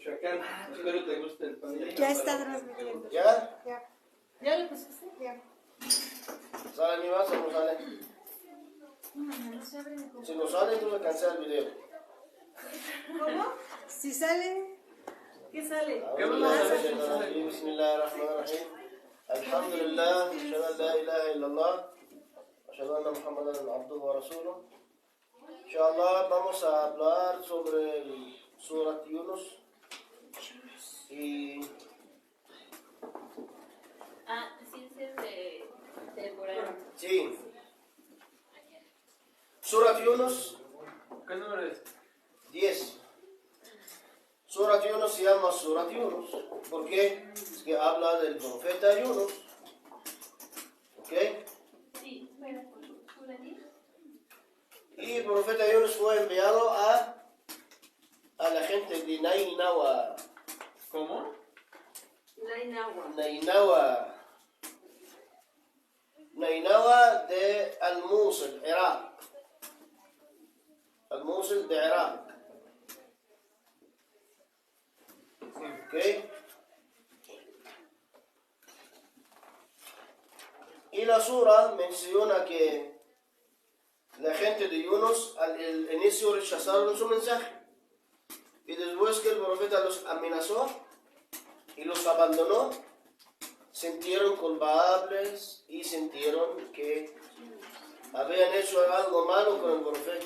Michoacán. Espero te guste el pan. Ya está transmitiendo. ¿Ya? Ya. ¿Ya le pusiste? Ya. ¿Sale mi vaso o no sale? No se abre. Si no sale, entonces cancela el video. ¿Cómo? Si sale. ¿Qué sale? ¿Qué vamos a hacer? بسم الله الرحمن الرحيم الحمد لله أشهد أن لا إله إلا الله أشهد أن محمدا عبده ورسوله. Inshallah vamos a hablar sobre el Surat Yunus y Ciencias de temporada. sí. Surat Yunus ¿Qué número es? 10. Surat Yunus se llama Surat Yunus. ¿Por qué? Es que habla del profeta Yunus. ¿Ok? Sí, bueno, por allí. Y el profeta Yunus fue enviado a la gente de Nainawa. ¿Cómo? Nainawa de Al-Mosul, Irak. Al-Mosul de Irak. ¿Ok? Y la sura menciona que la gente de Yunus al inicio rechazaron su mensaje. Y después que el profeta los amenazó y los abandonó, sintieron culpables y sintieron que habían hecho algo malo con el profeta.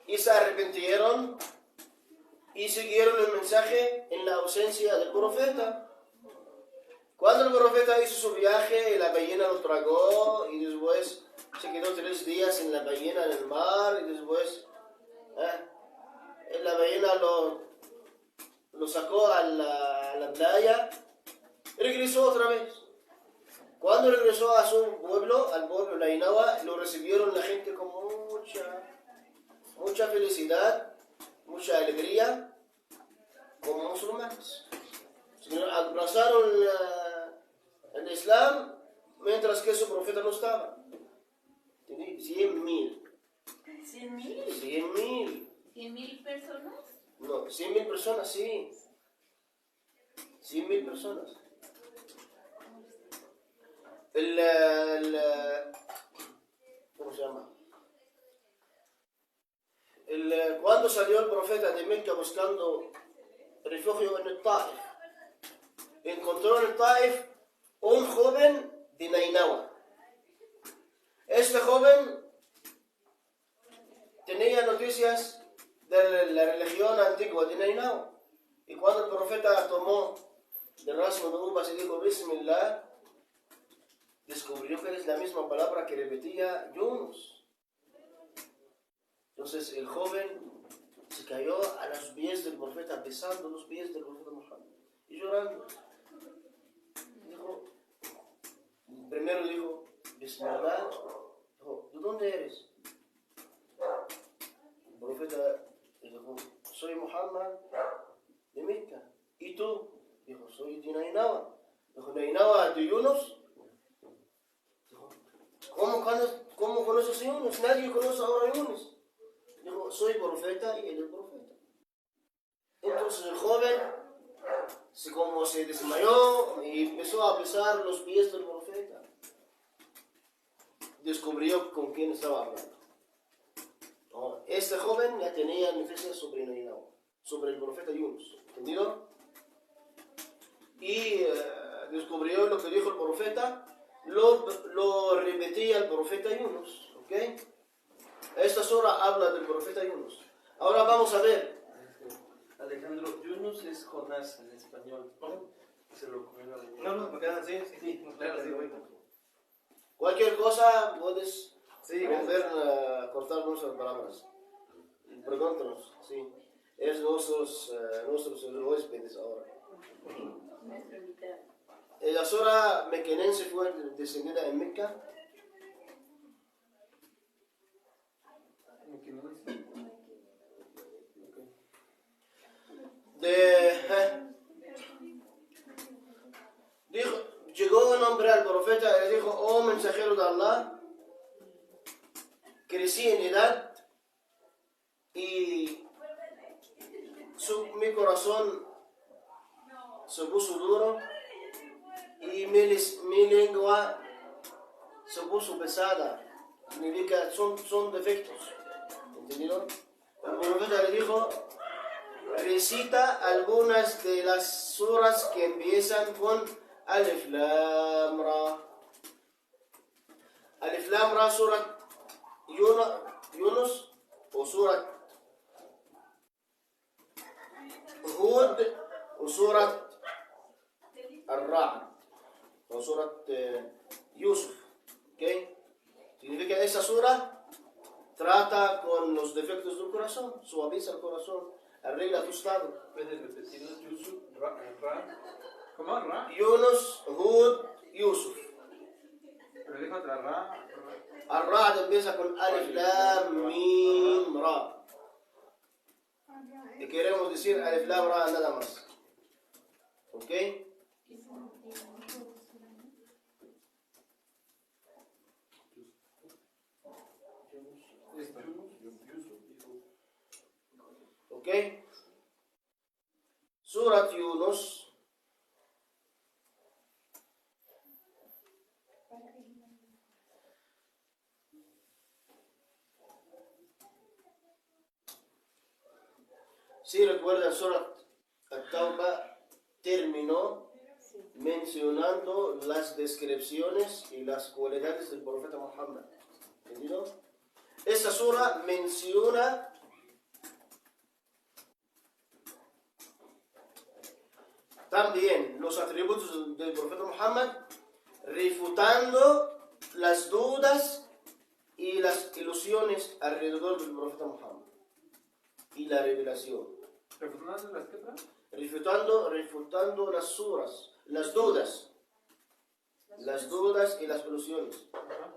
Y se arrepintieron y siguieron el mensaje en la ausencia del profeta. Cuando el profeta hizo su viaje, la ballena lo tragó y después se quedó 3 días en la ballena en el mar y después la ballena lo sacó a la playa y regresó otra vez. Cuando regresó a su pueblo, al pueblo de Nainawa, lo recibieron la gente con mucha felicidad, mucha alegría, como musulmanes. Abrazaron el Islam mientras que su profeta no estaba. 100,000. ¿100,000? 100,000. ¿100,000 personas? No, 100,000 personas, sí. 100,000 personas. ¿Cómo se llama? Cuando salió el profeta de Mecca buscando refugio en el Taif, encontró en el Taif un joven de Nainawa. Este joven tenía noticias de la religión antigua de Nainawa. Y cuando el profeta tomó del racimo de uvas y dijo Bismillah, descubrió que es la misma palabra que repetía Yunus. Entonces el joven se cayó a los pies del profeta, besando los pies del profeta Muhammad y llorando. Primero dijo Bismillah. Dijo, ¿de dónde eres? El profeta dijo, soy Muhammad de Mecca. ¿Y tú? Dijo, soy de Nainawa. Dijo, ¿Nainawa de Yunus? Dijo, ¿cómo conoces a Yunus? Nadie conoce ahora a Yunus. Dijo, soy profeta y él es profeta. Entonces el joven se desmayó y empezó a besar los pies del profeta. Descubrió con quién estaba hablando. Este joven ya tenía noticias sobre Nainawa, sobre el profeta Yunus, ¿entendido? Y descubrió lo que dijo el profeta, lo repetía el profeta Yunus, ¿ok? Esta sura habla del profeta Yunus. Ahora vamos a ver. Alejandro, Yunus es Jonás en español. Se lo comió la ballena. No, me quedan así, sí, claro, sí, voy. Cualquier cosa puedes cortar nuestras palabras. Pregúntanos, sí. Es nuestros huéspedes ahora. Nuestro invitado. La sura mequenense fue descendida en Mecca. Llegó un hombre al profeta y le dijo, oh mensajero de Allah, crecí en edad y mi corazón se puso duro y mi lengua se puso pesada. Significa son defectos. ¿Entendieron? El profeta le dijo, recita algunas de las suras que empiezan con Alif Lam Ra. Alif Lam Ra, surat Yunus o surat Hud o surat Ar-Ra'd o surat Yusuf. ¿Okay? Significa esa sura trata con los defectos del corazón, suaviza el corazón, arregla tu estado. ¿Puedes repetirnos? Yusuf, Ra. ¿Cómo? ¿Ra? Yunus, Hud, Yusuf. Pero dijo otra Ra. Ar-Ra'd empieza con Alif Lam Mim Ra. Y queremos decir Alif Lam Ra nada más. ¿Ok? ¿Ok? Surat Yunus. Si recuerdan, Surat At-Tawbah terminó mencionando las descripciones y las cualidades del profeta Muhammad. ¿Entendido? Esta sura menciona también los atributos del profeta Muhammad, refutando las dudas y las ilusiones alrededor del profeta Muhammad y la revelación. ¿Refutando las qué, perdón? Refutando las suras, las dudas y las ilusiones. Ajá.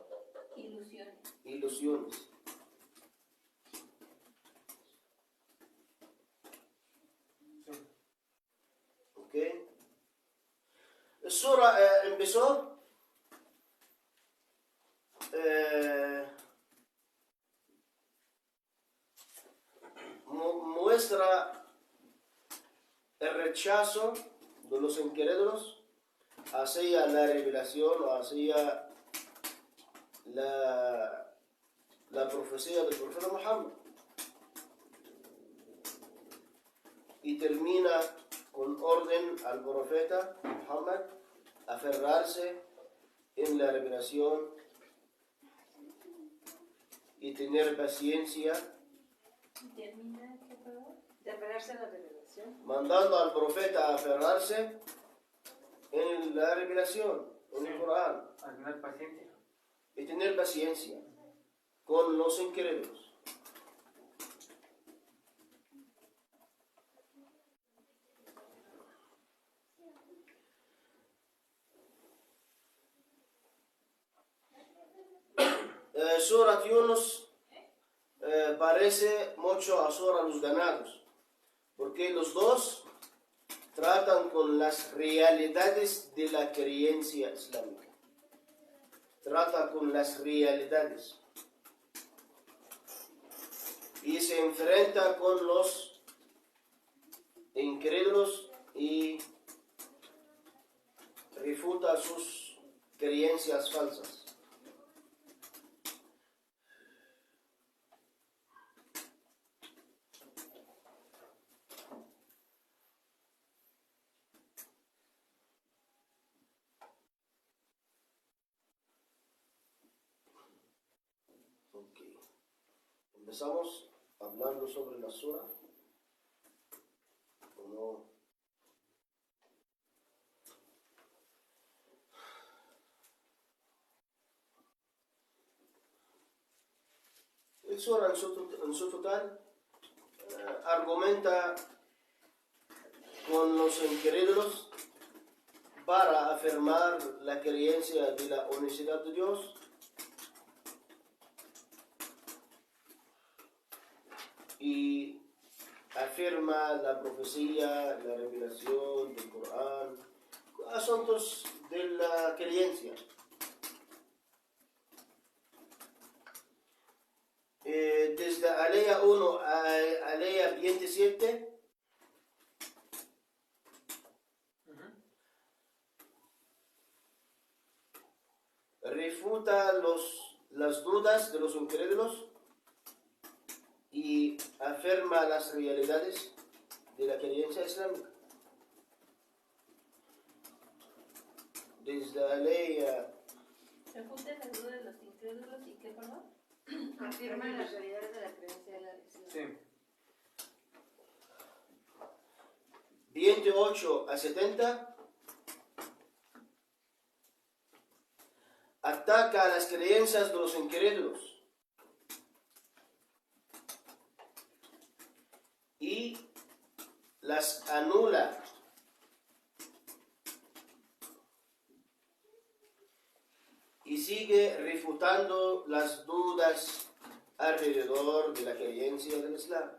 Ilusiones. ¿Ok? La sura empezó muestra el rechazo de los incrédulos hacia la revelación o hacia la profecía del profeta Muhammad, y termina con orden al profeta Muhammad aferrarse en la revelación y tener paciencia, De apegarse a la revelación. mandando al profeta a aferrarse en la revelación, en el Corán, Al tener paciencia. y tener paciencia con los incrédulos. Surat Yunus parece mucho a Surat Los Ganados, porque los dos tratan con las realidades de la creencia islámica. Trata con las realidades y se enfrenta con los incrédulos y refuta sus creencias falsas. Empezamos hablando sobre la sura. ¿O no? El sura en su total argumenta con los incrédulos para afirmar la creencia de la unicidad de Dios, y afirma la profecía, la revelación del Corán, asuntos de la creencia. Desde Alea 1 a Alea 27 refuta las dudas de los incrédulos y afirma las realidades de la creencia islámica. Desde la ley Refuta la duda de los incrédulos y qué, perdón. Afirman las realidades de la creencia de la islam. Sí. 28 a 70 ataca a las creencias de los incrédulos y las anula. Y sigue refutando las dudas alrededor de la creencia del Islam.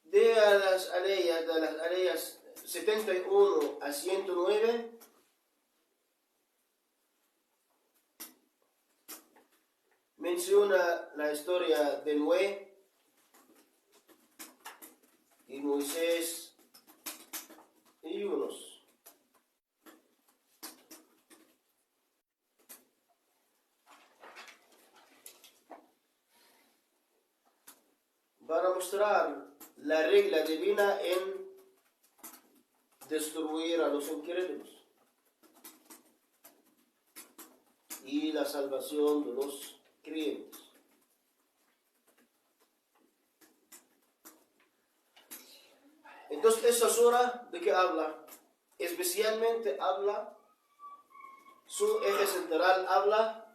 De las aleyas 71 a 109, menciona la historia de Noé y Moisés y Yunus. Para mostrar la regla divina en destruir a los incrédulos y la salvación de los creyentes. Entonces, esta sura, ¿de qué habla? Especialmente habla, su eje central habla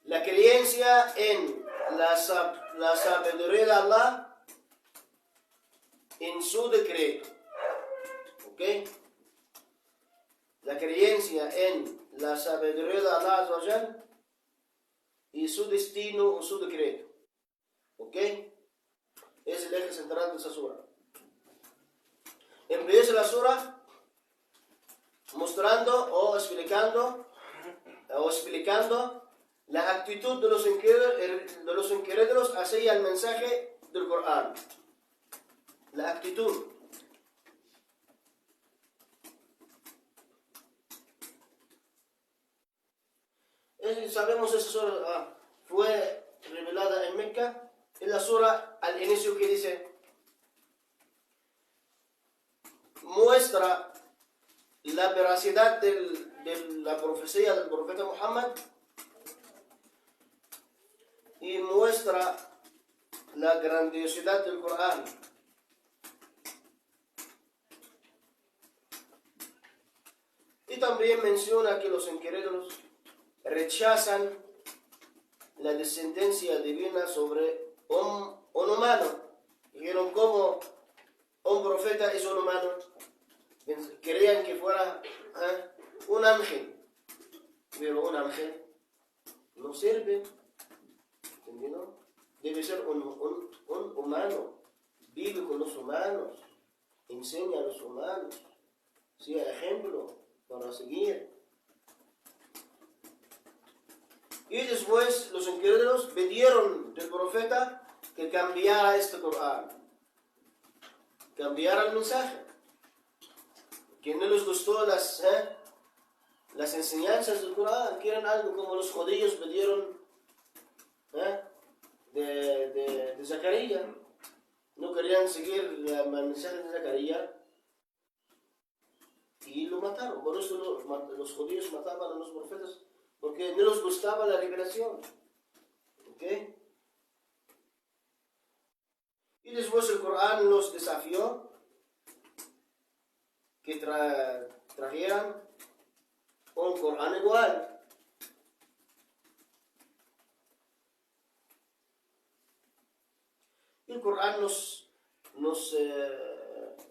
la creencia en la sabiduría de Allah, en su decreto. ¿Ok? La creencia en la sabiduría de Allah Azza wa Jal y su destino o su decreto. ¿Ok? Es el eje central de esa sura. Empieza la sura mostrando o explicando la actitud de los incrédulos hacia el mensaje del Corán. La actitud. Sabemos esa sura fue revelada en Mecca. Es la sura al inicio que dice, muestra la veracidad de la profecía del profeta Muhammad y muestra la grandiosidad del Corán. Y también menciona que los incrédulos rechazan la descendencia divina sobre un humano. Dijeron, ¿cómo un profeta es un humano? Querían que fuera un ángel, pero un ángel no sirve. ¿Entendieron? Debe ser un humano, vive con los humanos, enseña a los humanos, sea ejemplo para seguir. Y después los incrédulos pidieron del profeta que cambiara este Corán, cambiara el mensaje, que no les gustó las enseñanzas del Corán, quieren algo como los judíos pidieron de Zacarías, no querían seguir el mensaje de Zacarías y lo mataron. Por eso los judíos mataban a los profetas, porque no les gustaba la revelación. ¿Ok? Y después el Corán los desafió que trajeran un Corán igual. Y el Corán nos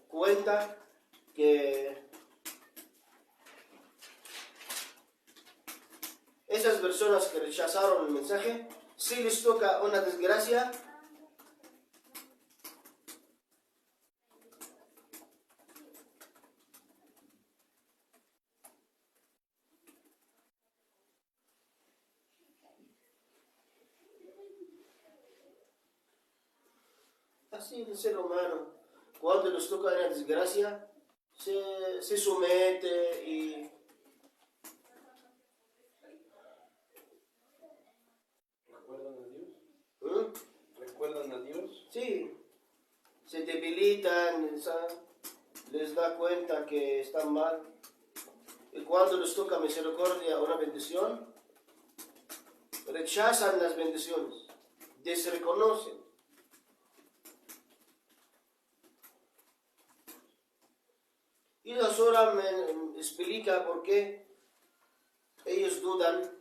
cuenta que esas personas que rechazaron el mensaje, si les toca una desgracia, así el ser humano, cuando les toca una desgracia, se somete y ¿Recuerdan a Dios? ¿Mm? ¿Recuerdan a Dios? Sí, se debilitan, les da cuenta que están mal. Y cuando les toca misericordia, una bendición, rechazan las bendiciones, desreconocen. Y la Sora me explica por qué ellos dudan.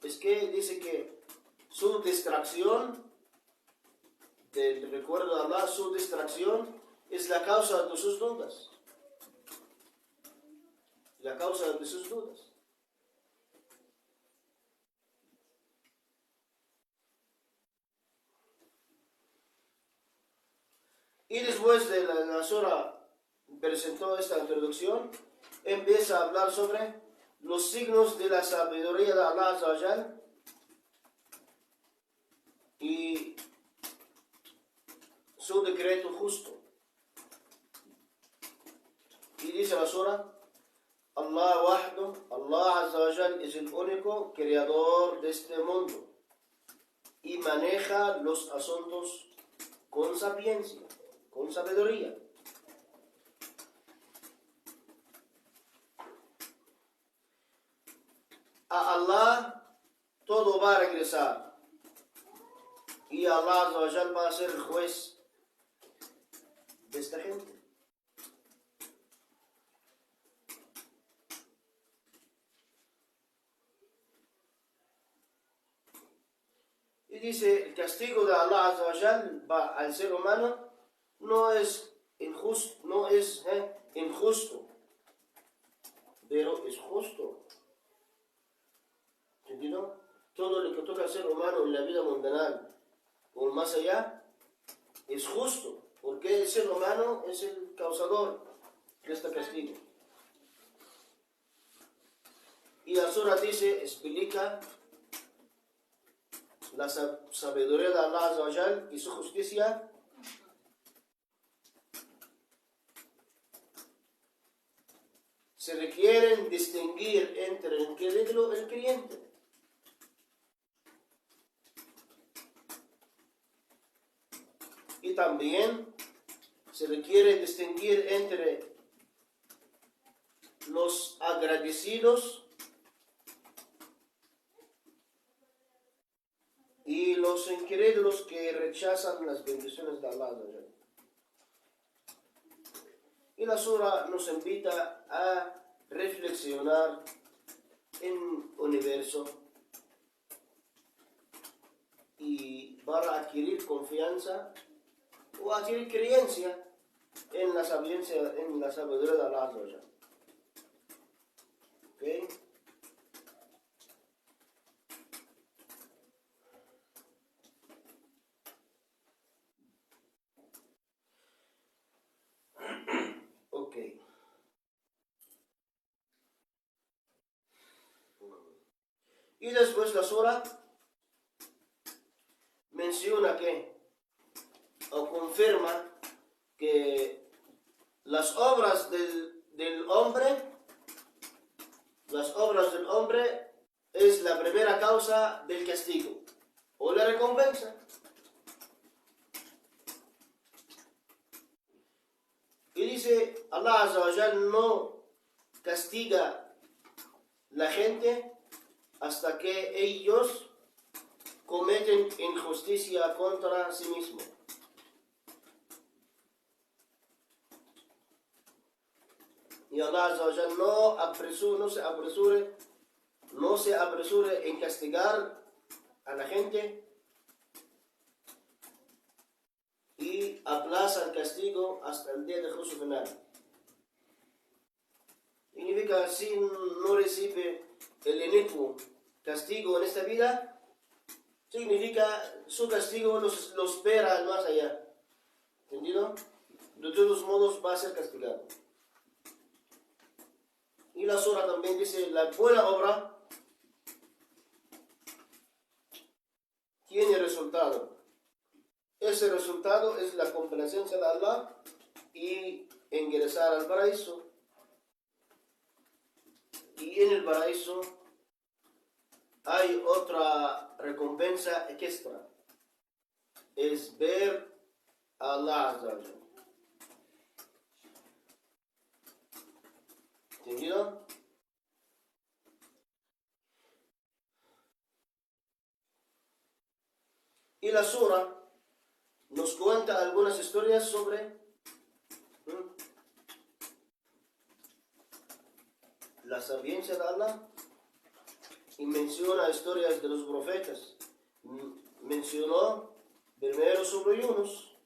Es que dice que su distracción del recuerdo de Allah, su distracción es la causa de sus dudas. La causa de sus dudas. Y después de la Sora presentó esta introducción, empieza a hablar sobre los signos de la sabiduría de Allah Azza wa Jal y su decreto justo. Y dice la Sura, Allah wahdo, Allah Azza wa Jal es el único creador de este mundo y maneja los asuntos con sapiencia, con sabiduría. A Allah todo va a regresar y Allah Azza wa Jal va a ser el juez de esta gente. Y dice, el castigo de Allah Azza wa Jal va al ser humano no es injusto, pero es justo. ¿Entendido? Todo lo que toca al ser humano en la vida mundanal o más allá es justo, porque el ser humano es el causador de este castigo. Y la Sura dice, explica la sabiduría de Allah Azza wa Jal y su justicia. Se requieren distinguir entre el incrédulo y el creyente. Y también se requiere distinguir entre los agradecidos y los incrédulos que rechazan las bendiciones de Allah. Y la Sura nos invita a reflexionar en el universo y para adquirir confianza o adquirir creencia en la sabiduría de Allah. ¿Ok? Ok. Y después la Sura menciona o confirma que las obras del hombre es la primera causa del castigo o la recompensa. Y dice, Allah Azza wa Jal no castiga la gente hasta que ellos cometen injusticia contra sí mismos. Y Allah Azza wa Jal no se apresure en castigar a la gente y aplaza el castigo hasta el día de juicio final. Significa, si no recibe el inicuo castigo en esta vida, significa su castigo lo espera más allá. ¿Entendido? De todos modos va a ser castigado. Y la Sura también dice, la buena obra tiene resultado. Ese resultado es la complacencia de Allah y ingresar al paraíso. Y en el paraíso hay otra recompensa extra. Es ver a Allah Azza wa Jalla. ¿Entendido? Y la sura nos cuenta algunas historias sobre la sapiencia de Allah y menciona historias de los profetas. Mencionó primero sobre Yunus.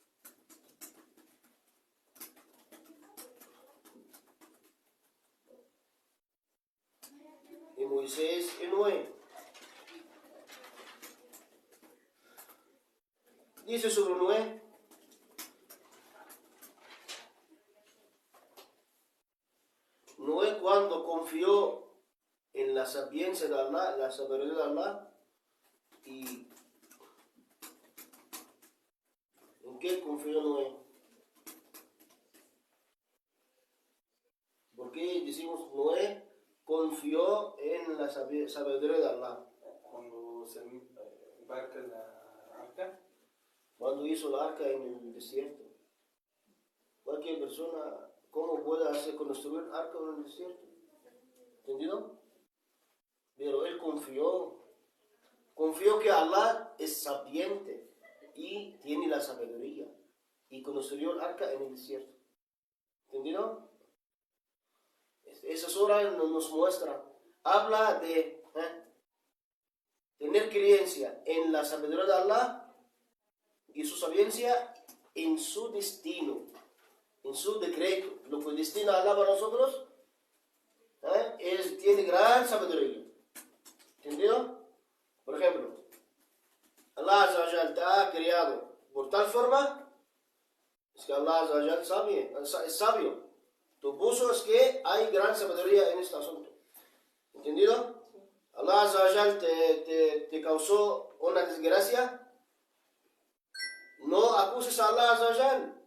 Y Moisés y Noé. Dice sobre Noé: Noé, cuando confió en la sapiencia de Allah, la sabiduría de Allah, y ¿en qué confió Noé? ¿Por qué decimos Noé confió en la sabiduría de Allah? Cuando se embarca en la arca, Cuando hizo la arca en el desierto. Cualquier persona, ¿cómo puede hacer construir arca en el desierto? ¿Entendido? Pero él confió que Allah es sapiente y tiene la sabiduría, y construyó el arca en el desierto. ¿Entendido? Esa sura nos muestra, habla de tener creencia en la sabiduría de Allah y su sapiencia en su destino, en su decreto. Lo que destina Allah para nosotros tiene gran sabiduría. ¿Entendido? Por ejemplo, Allah Azza wa Jal te ha creado por tal forma, es que Allah Azza wa Jal es sabio. Tu puso es que hay gran sabiduría en este asunto. ¿Entendido? Allah Azza wa Jal te causó una desgracia. No acuses a Allah Azza wa Jal.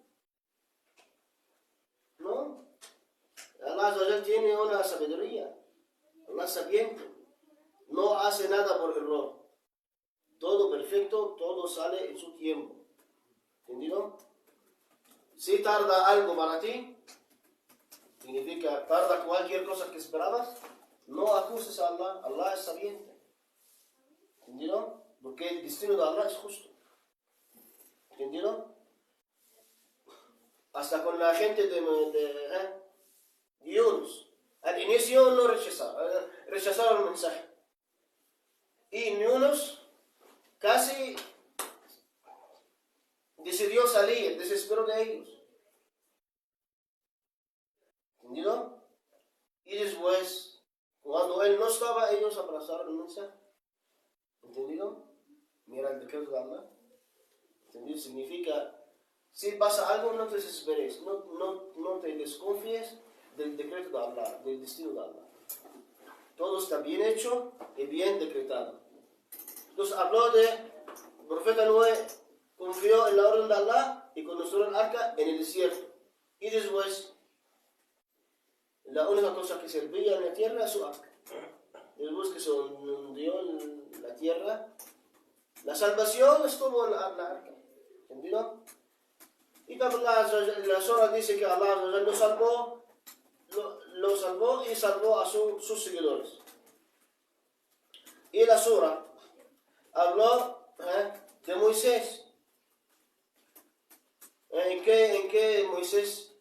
No. Allah Azza wa Jal tiene una sabiduría. Allah es sabiente. No hace nada por error. Todo perfecto, todo sale en su tiempo. ¿Entendido? Si tarda algo para ti, significa tarda cualquier cosa que esperabas, no acuses a Allah. Allah es sabiente. ¿Entendido? Porque el destino de Allah es justo. ¿Entendido? Hasta con la gente de Yunus. Al inicio no rechazaron el mensaje. Y Yunus casi decidió salir, desesperó de ellos. ¿Entendido? Y después, cuando él no estaba, ellos abrazaron el mensaje. ¿Entendido? Mira el decreto de Allah. ¿Entendido? Significa, si pasa algo, no te desesperes, no te desconfíes del decreto de Allah, del destino de Allah. Todo está bien hecho y bien decretado. Entonces habló de el profeta Noé, confió en la orden de Allah y construyó el arca en el desierto. Y después, la única cosa que servía en la tierra es su arca. Después que se hundió en la tierra, la salvación estuvo en la arca. ¿Entendido? Y también la Sura dice que Allah lo salvó y salvó a sus seguidores. Y la Sura habló de Moisés. ¿En qué Moisés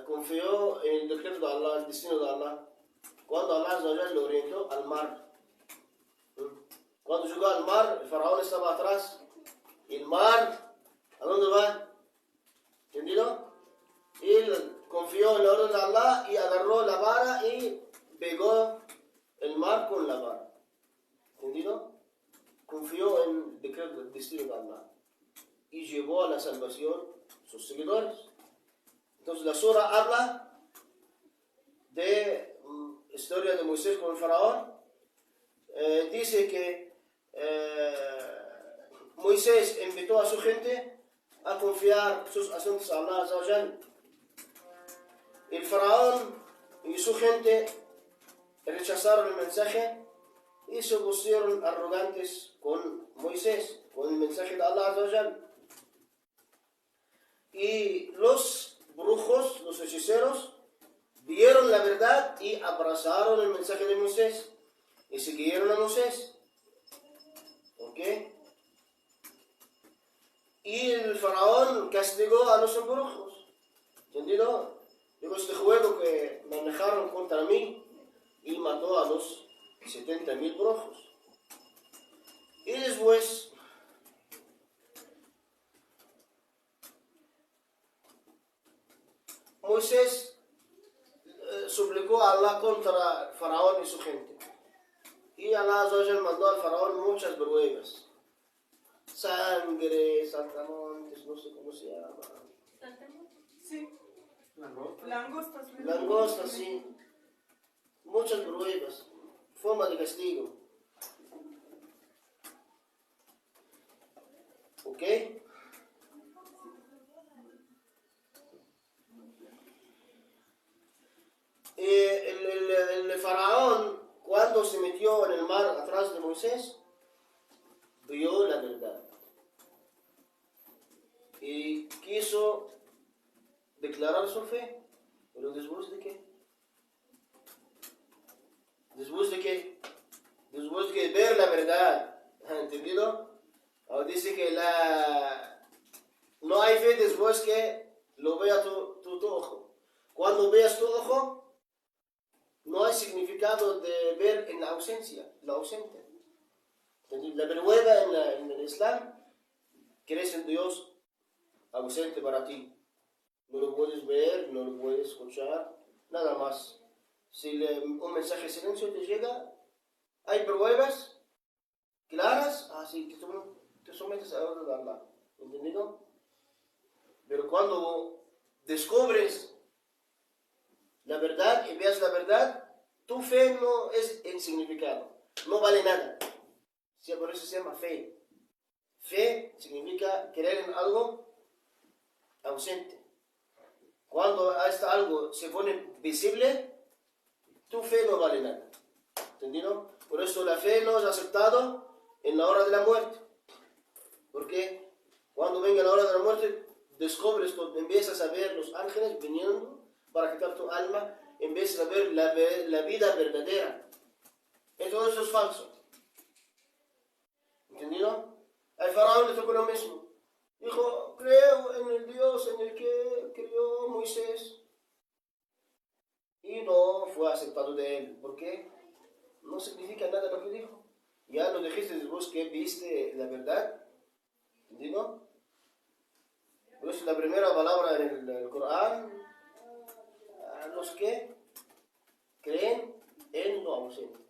confió en el decreto de Allah, el destino de Allah? Cuando Allah lo orientó al mar. Cuando llegó al mar, el faraón estaba atrás. Y el mar, ¿a dónde va? ¿Entendido? Él confió en la orden de Allah y agarró la vara y pegó el mar con la vara. ¿Entendido? Confió en el decreto del destino de Allah y llevó a la salvación sus seguidores. Entonces la sura habla de historia de Moisés con el faraón. Dice que Moisés invitó a su gente a confiar sus asuntos a Allah Azza wa Jal. El faraón y su gente rechazaron el mensaje y se pusieron arrogantes con Moisés, con el mensaje de Allah Azza wa Jal. Y los brujos, los hechiceros, vieron la verdad y abrazaron el mensaje de Moisés y siguieron a Moisés. ¿Ok? Y el faraón castigó a los brujos. ¿Entendido? Digo, este juego que manejaron contra mí, y mató a los 70,000 brujos. Y después Moisés suplicó a Allah contra el faraón y su gente. Y Allah Azza wa Jal mandó al faraón muchas pruebas. Sangre, saltamontes, no sé cómo se llama. Sí. Langosta. Langostas. Langostas, sí. Muchas pruebas. Forma de castigo. ¿Ok? El faraón, cuando se metió en el mar atrás de Moisés, vio la verdad y quiso declarar su fe. ¿Pero después de qué? Después de qué? Después de ver la verdad. ¿Entendido? Ahora dice que no hay fe después que lo vea tu ojo. Cuando veas tu ojo, no hay significado de ver en la ausencia, la ausente. La prueba en el Islam, crees en Dios ausente para ti. No lo puedes ver, no lo puedes escuchar, nada más. Si un mensaje silencio te llega, hay pruebas claras, así te sometes a la orden de Allah. ¿Entendido? Pero cuando descubres la verdad y veas la verdad, tu fe no es insignificado, no vale nada. Por eso se llama fe. Fe significa creer en algo ausente. Cuando algo se pone visible, tu fe no vale nada. ¿Entendido? Por eso la fe no es aceptada en la hora de la muerte. Porque cuando venga la hora de la muerte, descubres, empiezas a ver los ángeles viniendo para quitar tu alma, empiezas a ver la vida verdadera. Todo eso es falso. ¿Entendido? Al faraón le tocó lo mismo. Dijo, creo en el Dios en el que crió Moisés. Y no fue aceptado de él. ¿Por qué? No significa nada lo que dijo. Ya lo dijiste después que viste la verdad. ¿Entendido? Por eso la primera palabra en el Corán, a los que creen en lo ausente.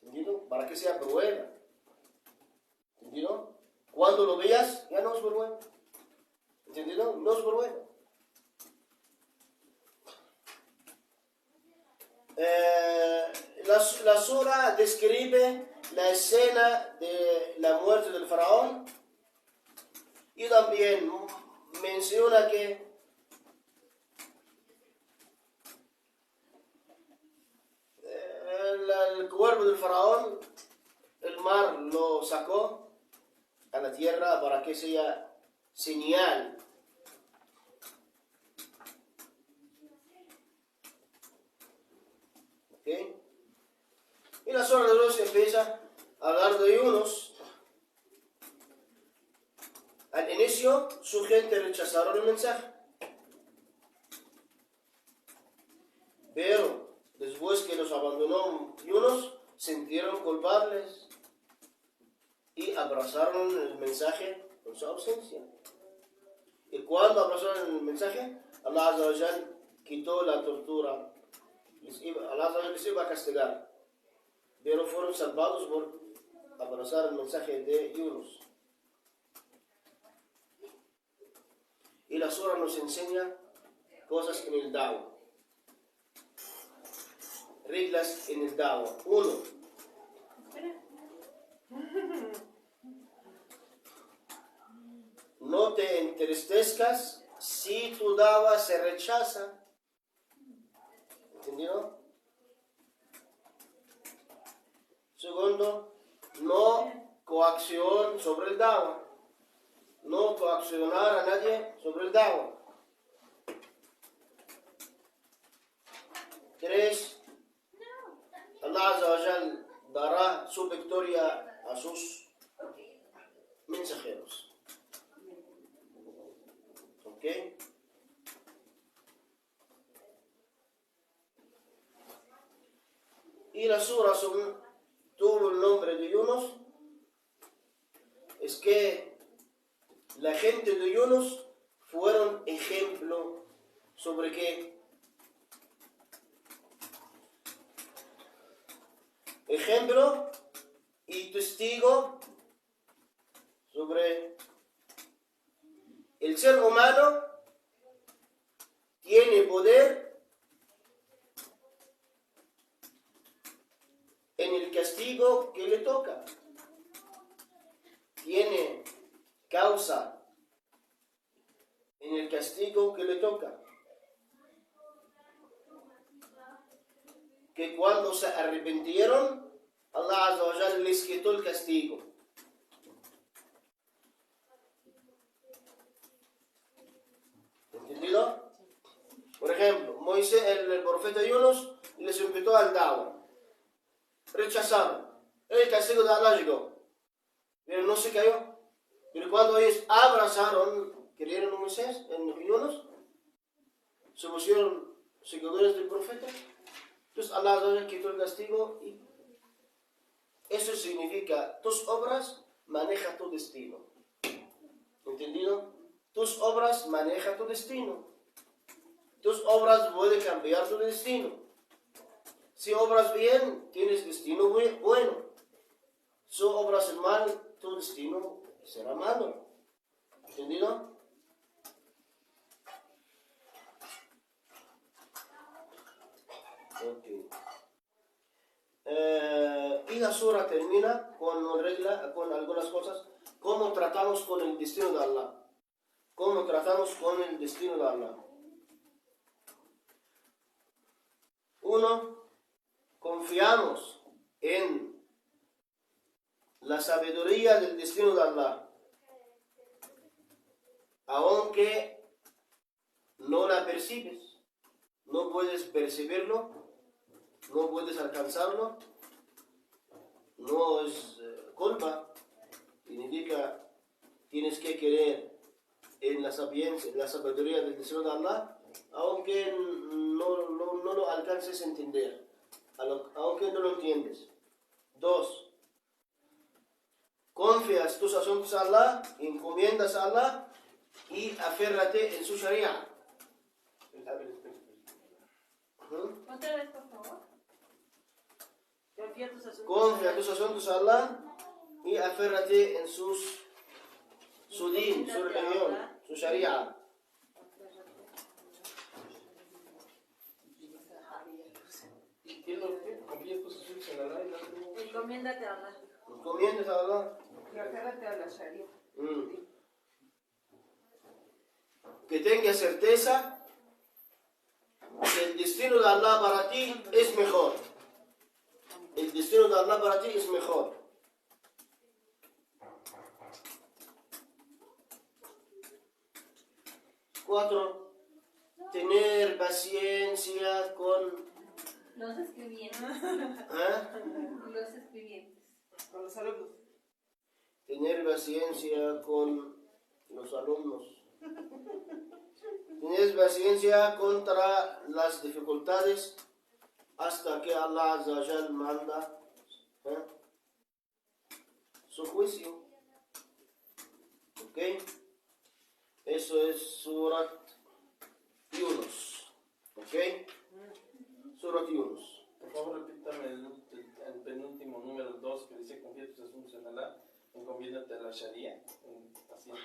¿Entendido? Para que sea prueba. ¿Entendido? Cuando lo veas, ya no es prueba. ¿Entendido? No es prueba. La sura describe la escena de la muerte del faraón y también menciona que el cuerpo del faraón, el mar lo sacó a la tierra para que sea señal. ¿Okay? Y la sura de Dios empieza a hablar de Yunus. Al inicio, su gente rechazaron el mensaje. Pero después que los abandonó Yunus, sintieron culpables y abrazaron el mensaje con su ausencia. Y cuando abrazaron el mensaje, Allah Azza wa Jal quitó la tortura. Allah Azza wa Jal les iba a castigar. Pero fueron salvados por abrazar el mensaje de Yunus. Y la sura nos enseña cosas en el da'wah. Reglas en el da'wah. 1. no te entristezcas si tu dawa se rechaza. ¿Entendido? Segundo, no coacción sobre el dawa. No coaccionar a nadie sobre el dawa. 3. Allah Azza wa Jal dará su victoria a sus mensajeros. ¿Ok? Y la sura tuvo el nombre de Yunus. Es que la gente de Yunus fueron ejemplo sobre qué. Ejemplo y testigo sobre el ser humano tiene poder en el castigo que le toca. Tiene causa en el castigo que le toca. Que cuando se arrepintieron, Allah Azza wa Jalla les quitó el castigo. ¿Entendido? Por ejemplo, Moisés, el profeta Yunus, les invitó al dawa. Rechazaron. El castigo de Allah llegó. Pero no se cayó. Pero cuando ellos abrazaron, creyeron en Moisés, en Yunus, se pusieron seguidores del profeta. Entonces Allah quitó el castigo y eso significa tus obras manejan tu destino. ¿Entendido? Tus obras manejan tu destino. Tus obras pueden cambiar tu destino. Si obras bien, tienes destino bueno. Si obras mal, tu destino será malo. ¿Entendido? Okay. Y la sura termina con una regla, con algunas cosas. ¿Cómo tratamos con el destino de Allah? ¿Cómo tratamos con el destino de Allah? 1. Confiamos en la sabiduría del destino de Allah, aunque no la percibes, no puedes percibirlo, no puedes alcanzarlo, no es culpa, significa tienes que creer en la sapiencia, en la sabiduría del destino de Allah, aunque no lo alcances a entender, aunque no lo entiendes. 2. Confías tus asuntos a Allah, encomiendas a Allah y aférrate en su sharia. Otra vez, por favor. Confía tus asuntos a Allah y aférrate en su din, su religión, su sharia. ¿Y qué es lo que confías tus asuntos en Allah y la religión? Encomiéndate a Allah. Encomiendas a Allah. Y aférrate a la Sharia. Que tengas certeza que el destino de Allah para ti es mejor. El destino de Allah para ti es mejor. 4. Tener paciencia con... Los escribientes. Los escribientes. Con los alumnos. Tener paciencia con los alumnos. Tener paciencia contra las dificultades hasta que Allah Azza wa Jal manda su juicio. ¿Ok? Eso es Surat Yunus. ¿Ok? Surat Yunus. Por favor, repítame el penúltimo número 2 que dice confía tus asuntos en Allah, encomiéndate a la Sharia. Así es.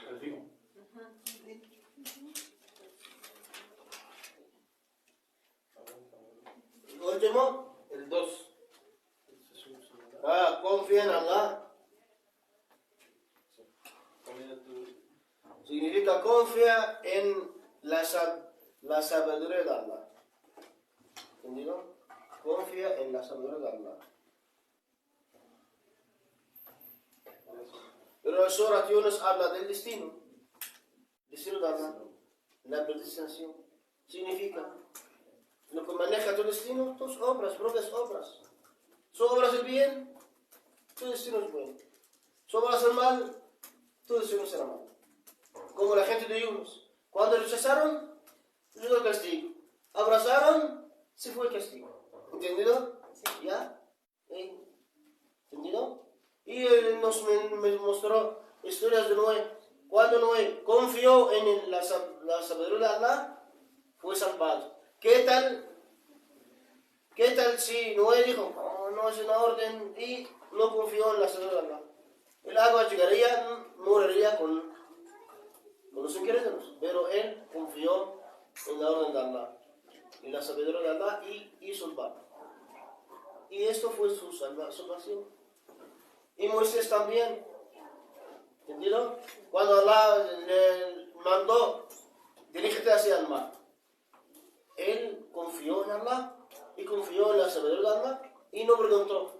Último. El 2. Confía en Allah. Significa confía en la sabiduría de Allah. ¿Entendido? Confía en la sabiduría de Allah. Pero el Surat Yunus habla del destino. Destino de Allah. La predestinación. Significa lo que maneja tu destino, tus obras, propias obras. Si obras el bien, tu destino es bueno. Si obras el mal, tu destino será mal. Como la gente de Yunus. Cuando rechazaron, llegó el castigo. Abrazaron, se fue el castigo. ¿Entendido? ¿Ya? ¿Entendido? Y él nos mostró historias de Noé. Cuando Noé confió en la sabiduría de Allah, fue salvado. ¿Qué tal si Noé dijo, no es una orden y no confió en la sabiduría de Allah? El agua llegaría, moriría con los incrédulos, pero él confió en la orden de Allah, en la sabiduría de Allah y hizo el barco. Y esto fue su salvación. Y Moisés también, ¿entendido? Cuando Allah le mandó, dirígete hacia el mar. Él confió en Allah y confió en la sabiduría de Allah y no preguntó.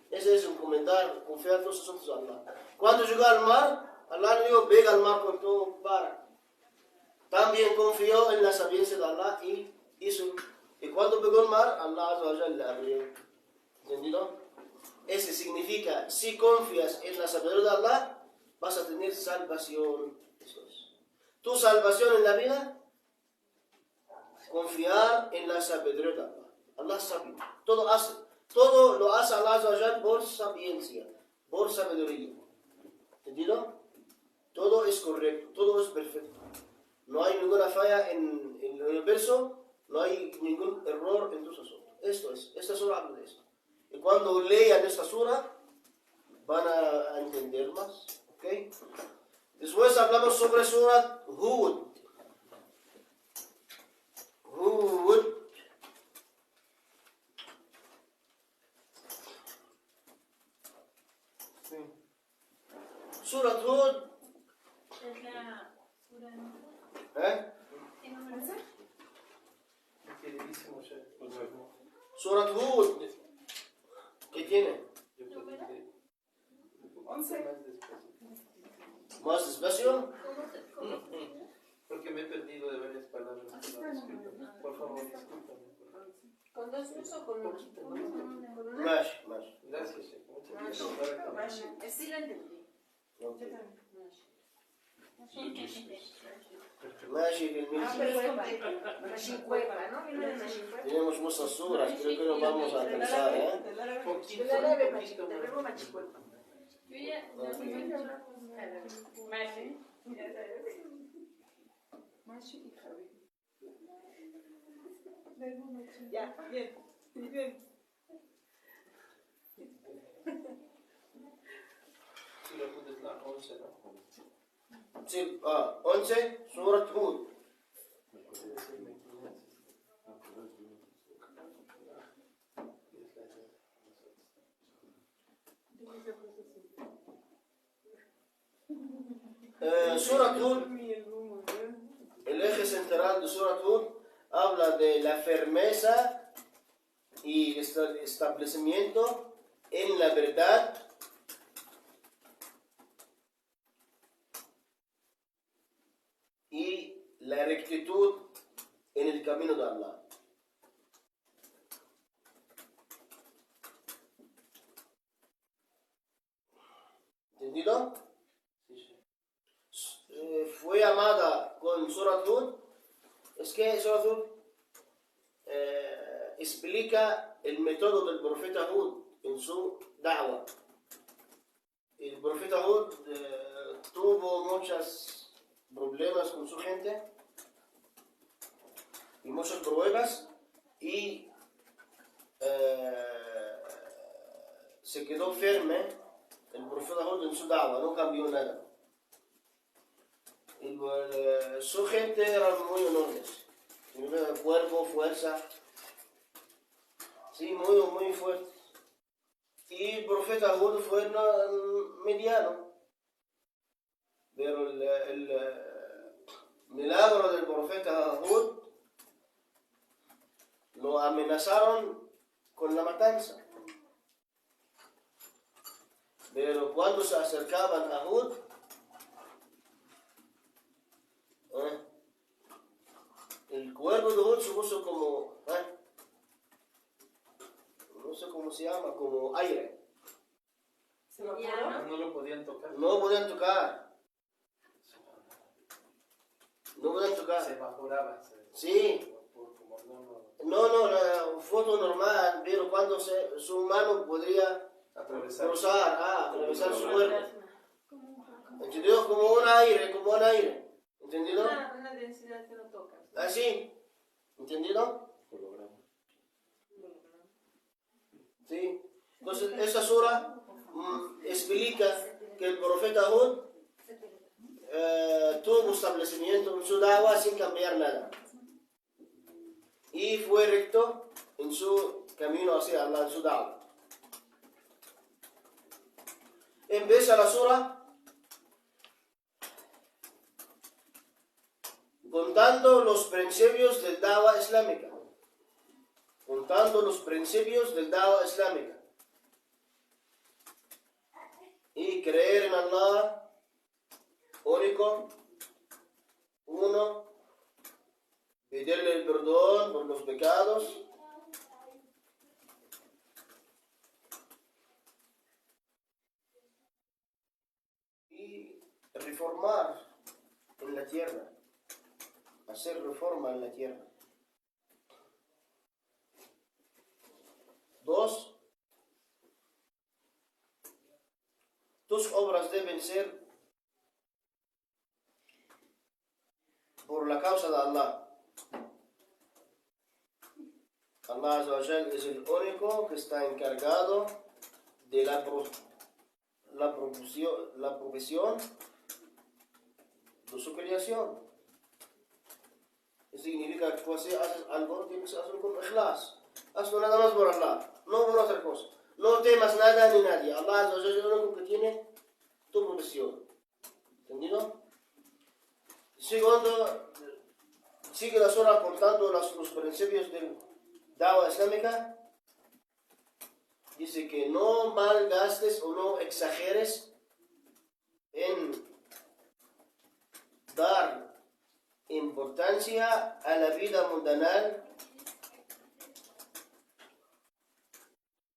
Ese es un comentario, confiar en los asuntos de Allah. Cuando llegó al mar, Allah le dijo, venga al mar con tu para. También confió en la sapiencia de Allah y hizo. Y cuando pegó el mar, Allah le abrió. ¿Entendido? Ese significa, si confías en la sabiduría de Allah, vas a tener salvación. Eso es. Tu salvación en la vida, confiar en la sabiduría de Allah. Allah es sabio. Todo lo hace Allah por sapiencia, por sabiduría. ¿Entendido? Todo es correcto, todo es perfecto. No hay ninguna falla en el universo, no hay ningún error en tus asuntos. Esta sura habla de esto. Y cuando lean esta sura, van a entender más. ¿Okay? Después hablamos sobre sura Hud. Sura Hud. Es la sura. ¿Qué número es? Queridísimo Sheikh. Sura Hud. ¿Qué tiene? Yo creo que 11. ¿Más despacio? porque me he perdido de varias palabras. Por favor, discúlpame. ¿Con dos usos o con Poquito, una? ¿no? ¿Con una? Más. Gracias, Sheikh. Muchas gracias. Sí lo entendí. Ok. Yo también. ماشي في Ah, الميل. pero es Mashicuepa, ¿no? Viene de Mashicuepa. Tenemos muchas suras, creo que no vamos a alcanzar, ¿eh? Poquito, Del árabe poquito del más. verbo Machicuepa. Yo ya no sé Mashi. Mashi y Javi. Ya, bien, bien. Sí, la Hud es la 11, ¿no? Sí, 11, Surat Hud. Puede decirme quién es. Surat Hud, el eje central de Surat Hud, habla de la firmeza y establecimiento en la verdad y la rectitud en el camino de Allah. ¿Entendido? Sí, sí. Fue llamada con Surat Hud. Es que Surat Hud explica el método del profeta Hud en su da'wah. El profeta Hud tuvo muchos problemas con su gente y muchas pruebas y se quedó firme el profeta Hud en su da'wah, no cambió nada. Su gente eran muy enormes, cuerpo, fuerza, sí, muy fuertes. Y el profeta Hud fue mediano, Pero el milagro del profeta Hud lo amenazaron con la matanza. Pero cuando se acercaban a Hud, el cuerpo de Hud se puso como, no sé cómo se llama, como aire. ¿Se evaporó? No lo podían tocar. No podían tocar. No podían tocar. Se evaporaba. Sí. Como No, la foto normal, pero cuando su mano podría atravesar. atravesar su cuerpo. ¿Entendido? Como un aire. ¿Entendido? Una densidad que no toca. Así. ¿Entendido? Sí. Entonces, esa sura explica que el profeta Hud tuvo establecimiento en su da'wah sin cambiar nada. Y fue recto en su camino hacia Allah, en su da'wah. Empieza la sura contando los principios del da'wah islámica. Y creer en Allah, único, uno, pedirle el perdón por los pecados, y reformar en la tierra, hacer reforma en la tierra. 2. Tus obras deben ser por la causa de Allah. Allah Azza wa Jal es el único que está encargado de la provisión de su creación. Eso significa que tú haces algo, tienes que hacerlo con ikhlas. Hazlo nada más por Allah, no por otra cosa. No temas nada ni nadie. Allah Azza wa Jal es el único que tiene tu provisión. ¿Entendido? Segundo, sigue la sura contando los principios del da'wah islámica. Dice que no malgastes o no exageres en dar importancia a la vida mundanal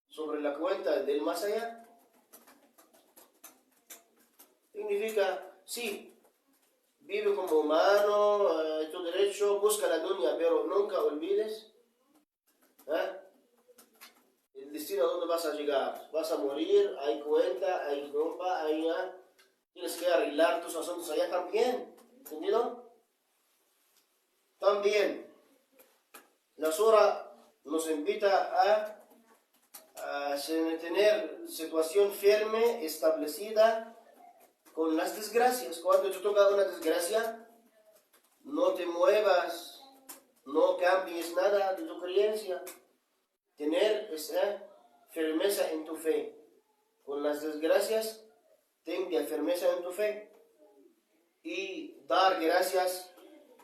sobre la cuenta del más allá. Significa, sí, vive como humano, tu derecho, busca la dunya, pero nunca olvides el destino a donde vas a llegar. Vas a morir, hay cuenta, hay ropa, tienes que arreglar tus asuntos allá también. ¿Entendido? También, la sura nos invita a tener situación firme, establecida con las desgracias. Cuando te toca una desgracia, no te muevas, no cambies nada de tu creencia. Tener esa firmeza en tu fe. Con las desgracias, tenga firmeza en tu fe. Y dar gracias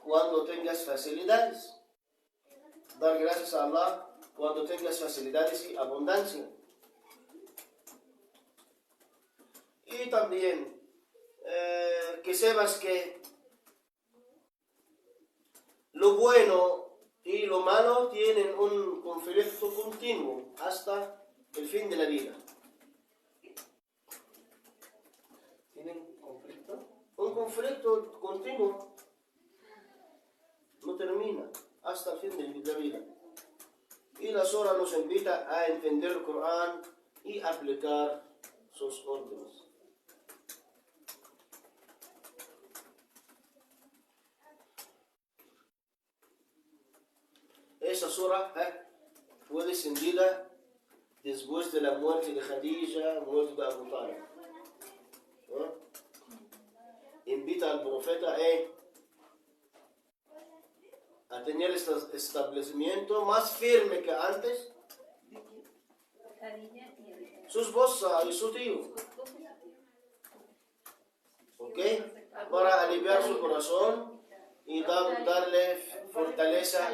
cuando tengas facilidades. Dar gracias a Allah cuando tengas facilidades y abundancia. Y también que sepas que lo bueno y lo malo tienen un conflicto continuo hasta el fin de la vida. ¿Tienen conflicto? Un conflicto continuo no termina hasta el fin de la vida. Y la sura nos invita a entender el Corán y aplicar sus órdenes. Esa sura fue descendida después de la muerte de Khadija, muerte de Abu Talib. Invita al profeta a tener este establecimiento más firme que antes. Su esposa y su tío. ¿Ok? para aliviar su corazón y darle fortaleza.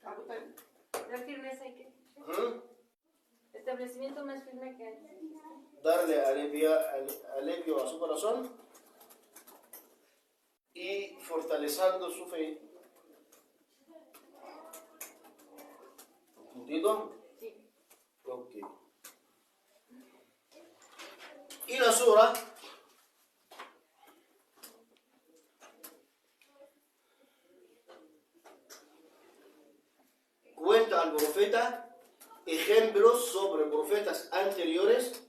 Dar firmeza y qué. ¿Mm? Establecimiento más firme que antes. Darle alivio a su corazón y fortaleciendo su fe. ¿Entendido? Sí. Ok. Y la sura cuenta al profeta ejemplos sobre profetas anteriores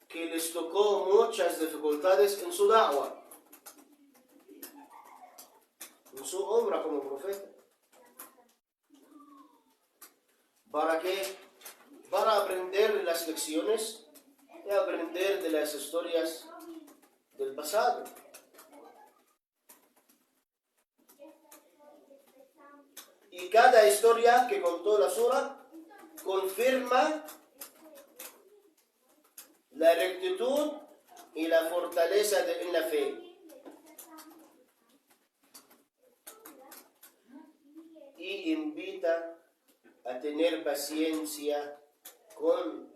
que les tocó muchas dificultades en su da'wah, en su obra como profeta. ¿Para qué? Para aprender las lecciones y aprender de las historias del pasado. Y cada historia que contó la sura confirma la rectitud y la fortaleza en la fe. Y invita a tener paciencia con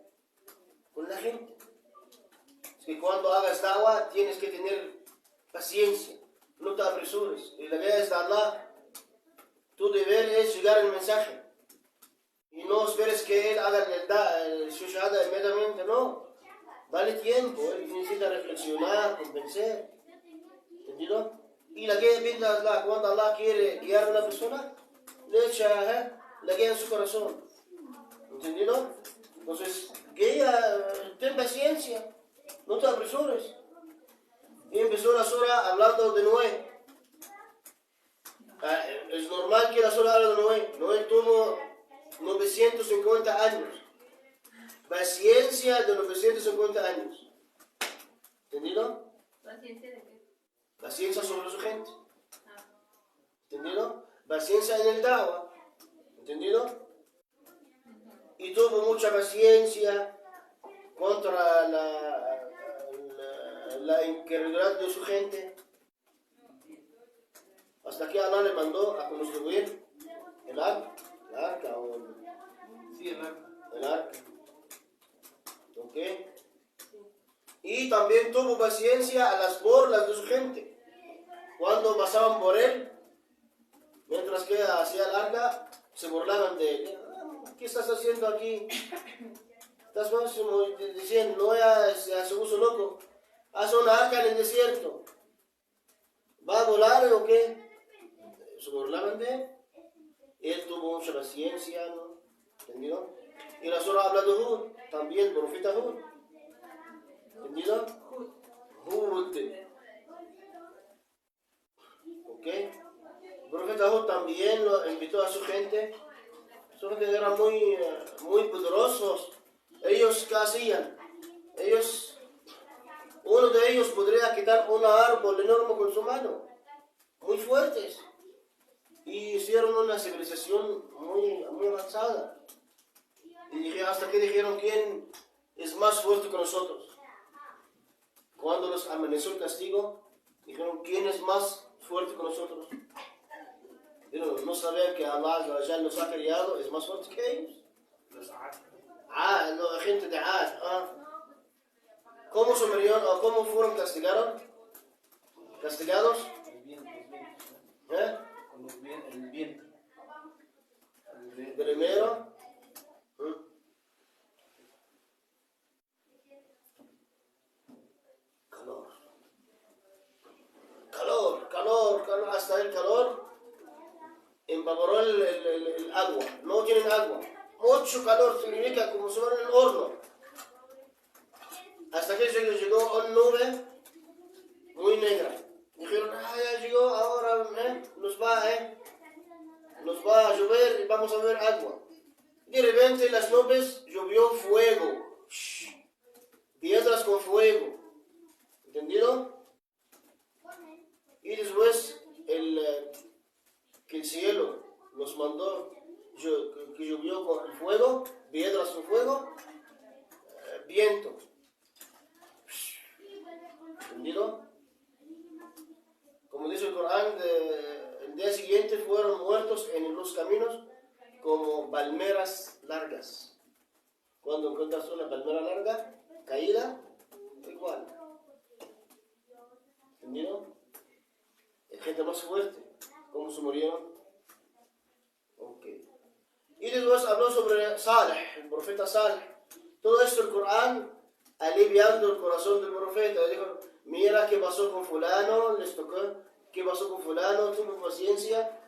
la gente. Es que cuando hagas da'wah tienes que tener paciencia, no te apresures. Y la guía es de Allah. Tu deber es llegar el mensaje. Y no esperes que él haga el shahada inmediatamente, no. Dale tiempo, él necesita reflexionar, convencer. ¿Entendido? Y la guía pide a Allah, cuando Allah quiere guiar a una persona, le echa la guía en su corazón. ¿Entendido? Entonces, guía, ten paciencia, no te apresures. Y empezó la sura hablando de Noé. Es normal que la sura hable de Noé. Noé tuvo 950 años. Paciencia de 950 años. ¿Entendido? ¿Paciencia de qué? Paciencia sobre su gente. ¿Entendido? Paciencia en el da'wah. ¿Entendido? Y tuvo mucha paciencia contra la incredulidad de su gente. Hasta que Allah le mandó a construir el arca o el arca. ¿Ok? Y también tuvo paciencia a las burlas de su gente. Cuando pasaban por él, mientras que hacía el arca, se burlaban de él. ¿Qué estás haciendo aquí? Estás diciendo, no se puso loco. Haz una arca en el desierto. ¿Va a volar o qué? Se burlaban de él. Él tuvo mucha paciencia, ¿no? ¿Entendido? Y la sura habla de Hud, también, profeta Hud. ¿Entendido? Hud. ¿Ok? El profeta Hud también lo invitó a su gente. Su gente eran muy poderosos. Ellos, ¿qué hacían? Uno de ellos podría quitar un árbol enorme con su mano. Muy fuertes. Y hicieron una civilización muy avanzada. Y hasta que dijeron, ¿quién es más fuerte que nosotros? Cuando los amenazó el castigo, dijeron, ¿quién es más fuerte que nosotros? Pero no sabían que Allah ya los ha criado, es más fuerte que ellos. La gente de Ad. ¿Cómo se murieron o cómo fueron castigados? Con el viento. Primero, calor, hasta el calor evaporó el agua. No tienen agua. Mucho calor significa como si fuera en el horno. Hasta que llegó una nube muy negra. Dijeron, ya llegó, ahora nos va a llover y vamos a ver agua. De repente las nubes llovió fuego. Piedras con fuego. ¿Entendido? Y después que el cielo nos mandó que llovió con el fuego, piedras con fuego, viento. ¿Entendido? Corán, el día siguiente fueron muertos en los caminos como palmeras largas. Cuando encuentras una palmera larga, caída, igual. ¿Entendido? Es gente más fuerte. ¿Cómo se murieron? Ok. Y después habló sobre Saleh, el profeta Saleh. Todo esto el Corán aliviando el corazón del profeta. Le dijo, mira qué pasó con fulano, les tocó, qué pasó con fulano, tuvo paciencia.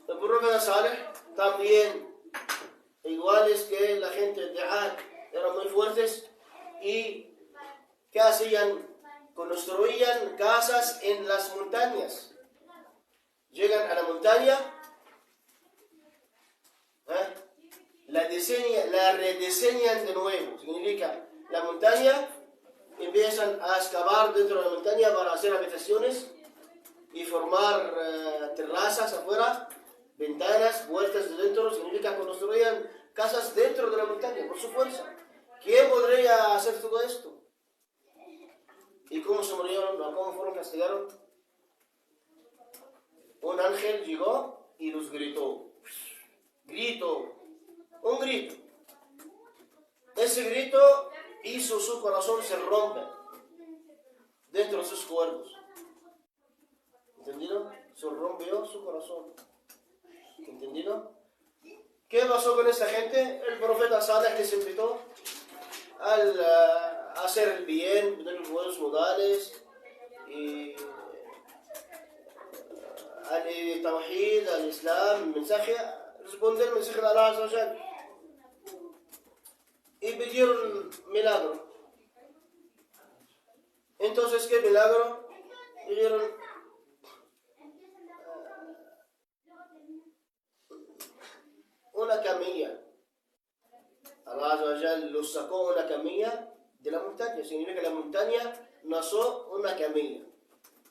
El profeta Saleh también, iguales que la gente de Ad, eran muy fuertes. ¿Y qué hacían? Construían casas en las montañas. Llegan a la montaña, la rediseñan de nuevo. Significa, la montaña, empiezan a excavar dentro de la montaña para hacer habitaciones y formar terrazas afuera, ventanas, puertas de dentro. Significa, construían casas dentro de la montaña por su fuerza. ¿Quién podría hacer todo esto? ¿Y cómo se murieron o cómo fueron castigados? Un ángel llegó y los gritó. Un grito. Ese grito hizo su corazón se rompe dentro de sus cuerpos. ¿Entendido? Se rompió su corazón. ¿Entendido? ¿Qué pasó con esta gente? El profeta Saleh les invitó al hacer el bien, tener buenos modales y al tawhid, al islam, el mensaje, responder el mensaje de Allah Azza wa Jal. Y pidieron milagro. Entonces, ¿qué milagro? Pidieron una camilla. Allah Azza wa Jal los sacó una camilla de la montaña. Significa que la montaña nació una camilla.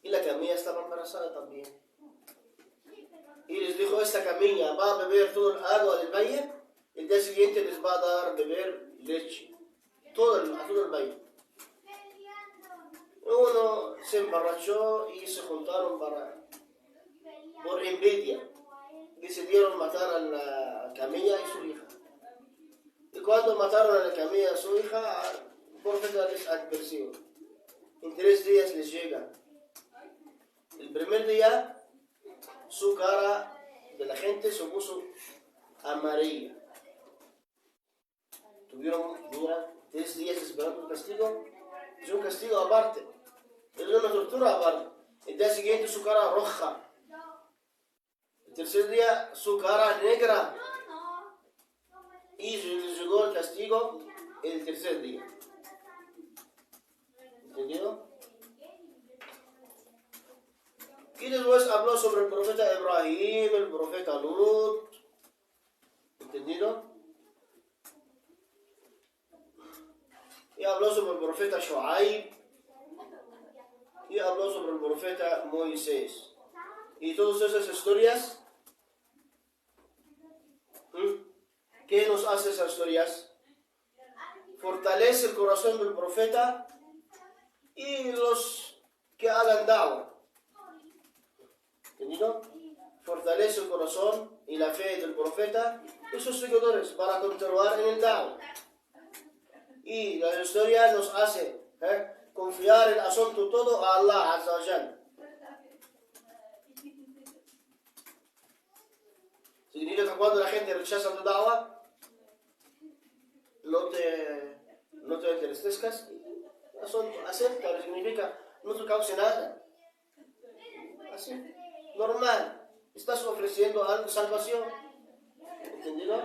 Y la camilla estaba embarazada también. Y les dijo, esta camilla va a beber todo el agua del valle. El día siguiente les va a dar beber leche. Todo el valle. Uno se emborrachó y se juntaron por envidia. Decidieron matar a la camilla y su hija. Y cuando mataron a la camilla y a su hija, el profeta les advirtió. En 3 días les llega. El primer día, su cara de la gente se puso amarilla. Tuvieron 3 días esperando el castigo. Es un castigo aparte. Es una tortura aparte. El día siguiente su cara roja. El tercer día su cara negra. Y les llegó el castigo el tercer día. ¿Entendido? Y después habló sobre el profeta Ibrahim, el profeta Lut. ¿Entendido? Y habló sobre el profeta Shu'aib. Y habló sobre el profeta Moisés. Y todas esas historias, ¿qué nos hace esas historias? Fortalece el corazón del profeta y los que hagan da'wah. ¿Entendido? Fortalece el corazón y la fe del profeta y sus seguidores para continuar en el da'wah. Y la historia nos hace confiar el asunto todo a Allah Azza wa Jal. Significa que cuando la gente rechaza tu da'wah, no te entristezcas. Acepta, significa no te cause nada. Así, normal. Estás ofreciendo algo, salvación. ¿Entendido?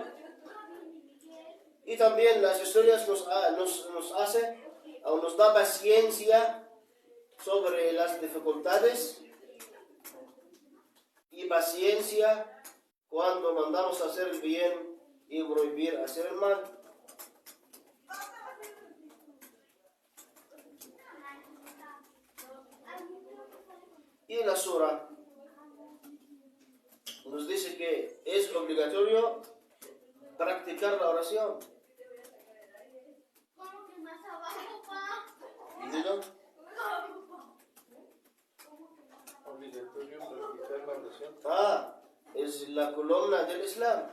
Y también las historias nos hace o nos da paciencia sobre las dificultades y paciencia cuando mandamos a hacer el bien y prohibir hacer el mal. Y la sura nos dice que es obligatorio practicar la oración. ¿Entendido? es la columna del Islam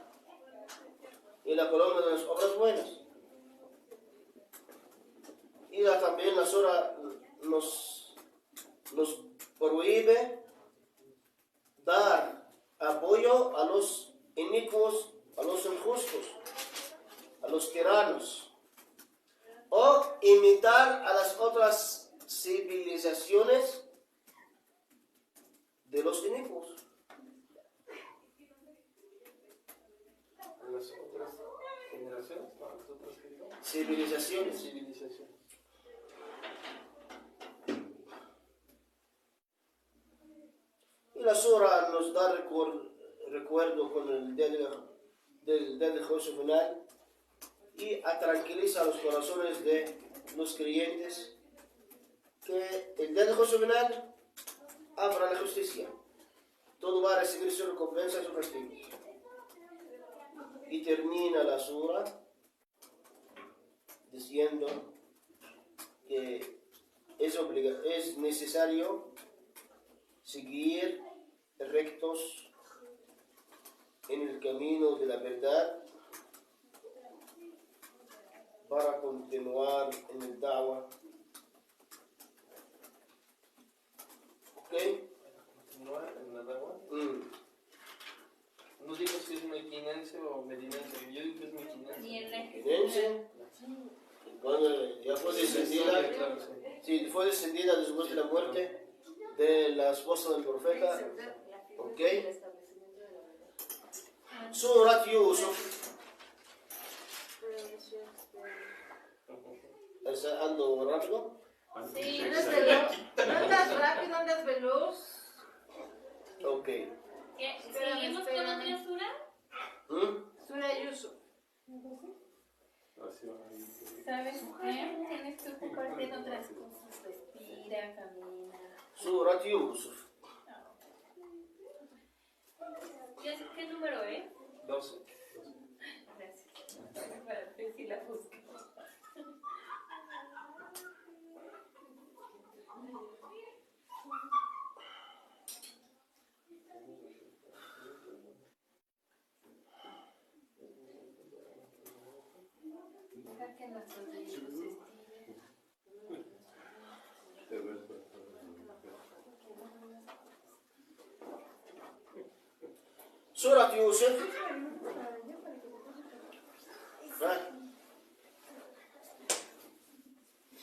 y la columna de las obras buenas. Y también la Sura nos prohíbe dar apoyo a los inicuos, a los injustos, a los tiranos, o imitar a las otras civilizaciones de los inicuos. ¿A las otras generaciones? ¿No? ¿A las otras qué digo? Civilizaciones. Civilizaciones. Y la Sura nos da recuerdo con el día del juicio final y tranquiliza los corazones de los creyentes que el día del juicio final habrá la justicia. Todo va a recibir su recompensa y su castigo. Y termina la Sura diciendo que es necesario seguir rectos en el camino de la verdad para continuar en el da'wah. ¿Ok? ¿Continúa en la dagua? Mm. No digo si es mequinense o medinense. Yo digo que es mequinense. Ni en la Fíjense, cuando ya fue descendida, Claro, sí. sí, fue descendida después de la muerte de la esposa del profeta. Ok. Surat Yusuf. ¿Ando rápido? Sí, andas veloz. No andas rápido, andas veloz. Ok. ¿Qué? ¿Seguimos con otra sura? ¿Mm? Sura Yusuf. Así va. ¿Sabes qué? Tienes que ocuparte en otras cosas. Respira, camina. Surat Yusuf. ¿Qué número es? 12. Gracias. Para ver si la busco. Deja que nuestros deditos se estiren. Surat Yusuf.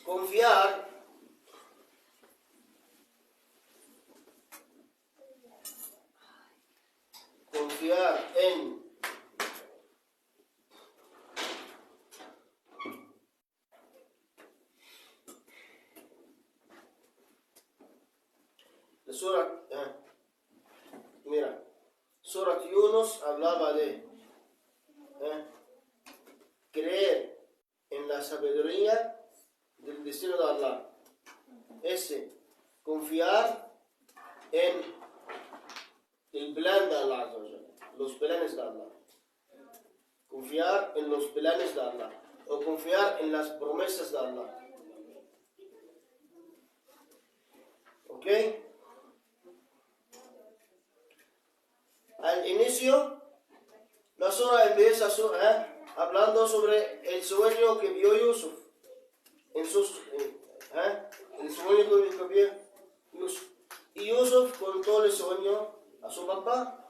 Confiar en la Surat, mira, Surat Yunus hablaba de creer en la sabiduría del destino de Allah. Confiar en el plan de Allah, los planes de Allah. Confiar en los planes de Allah o confiar en las promesas de Allah. ¿Ok? Al inicio, la sura empieza hablando sobre el sueño que vio Yusuf. El sueño que vio Yusuf. Y Yusuf contó el sueño a su papá.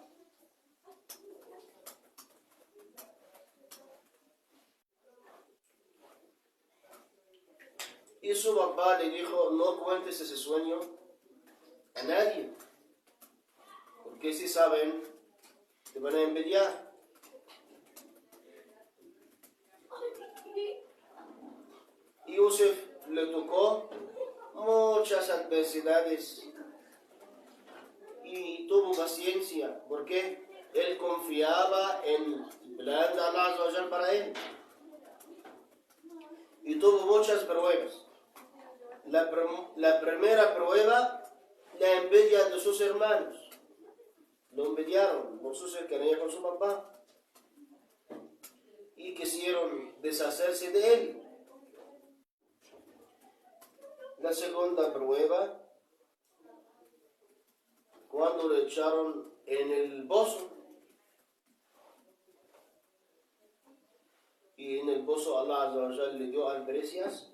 Y su papá le dijo, no cuentes ese sueño a nadie. Porque si saben, te van a envidiar. Y Yusuf le tocó muchas adversidades y tuvo paciencia porque él confiaba en el plan de Allah para él. Y tuvo muchas pruebas. La primera prueba, la envidia de sus hermanos. Lo envidiaron por su cercanía con su papá y quisieron deshacerse de él. La segunda prueba, cuando le echaron en el pozo esposo, Allah Azza wa Jal le dio albricias,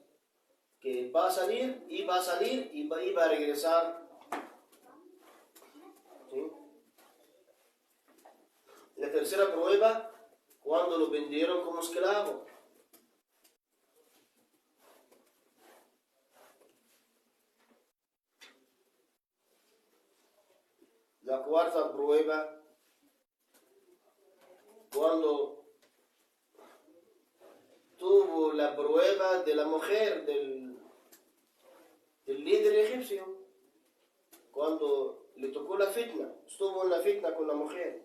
que va a salir y va a salir y va a regresar. ¿Sí? La tercera prueba, cuando lo vendieron como esclavo. La cuarta prueba, cuando tuvo la prueba de la mujer del líder egipcio, cuando le tocó la fitna, estuvo en la fitna con la mujer.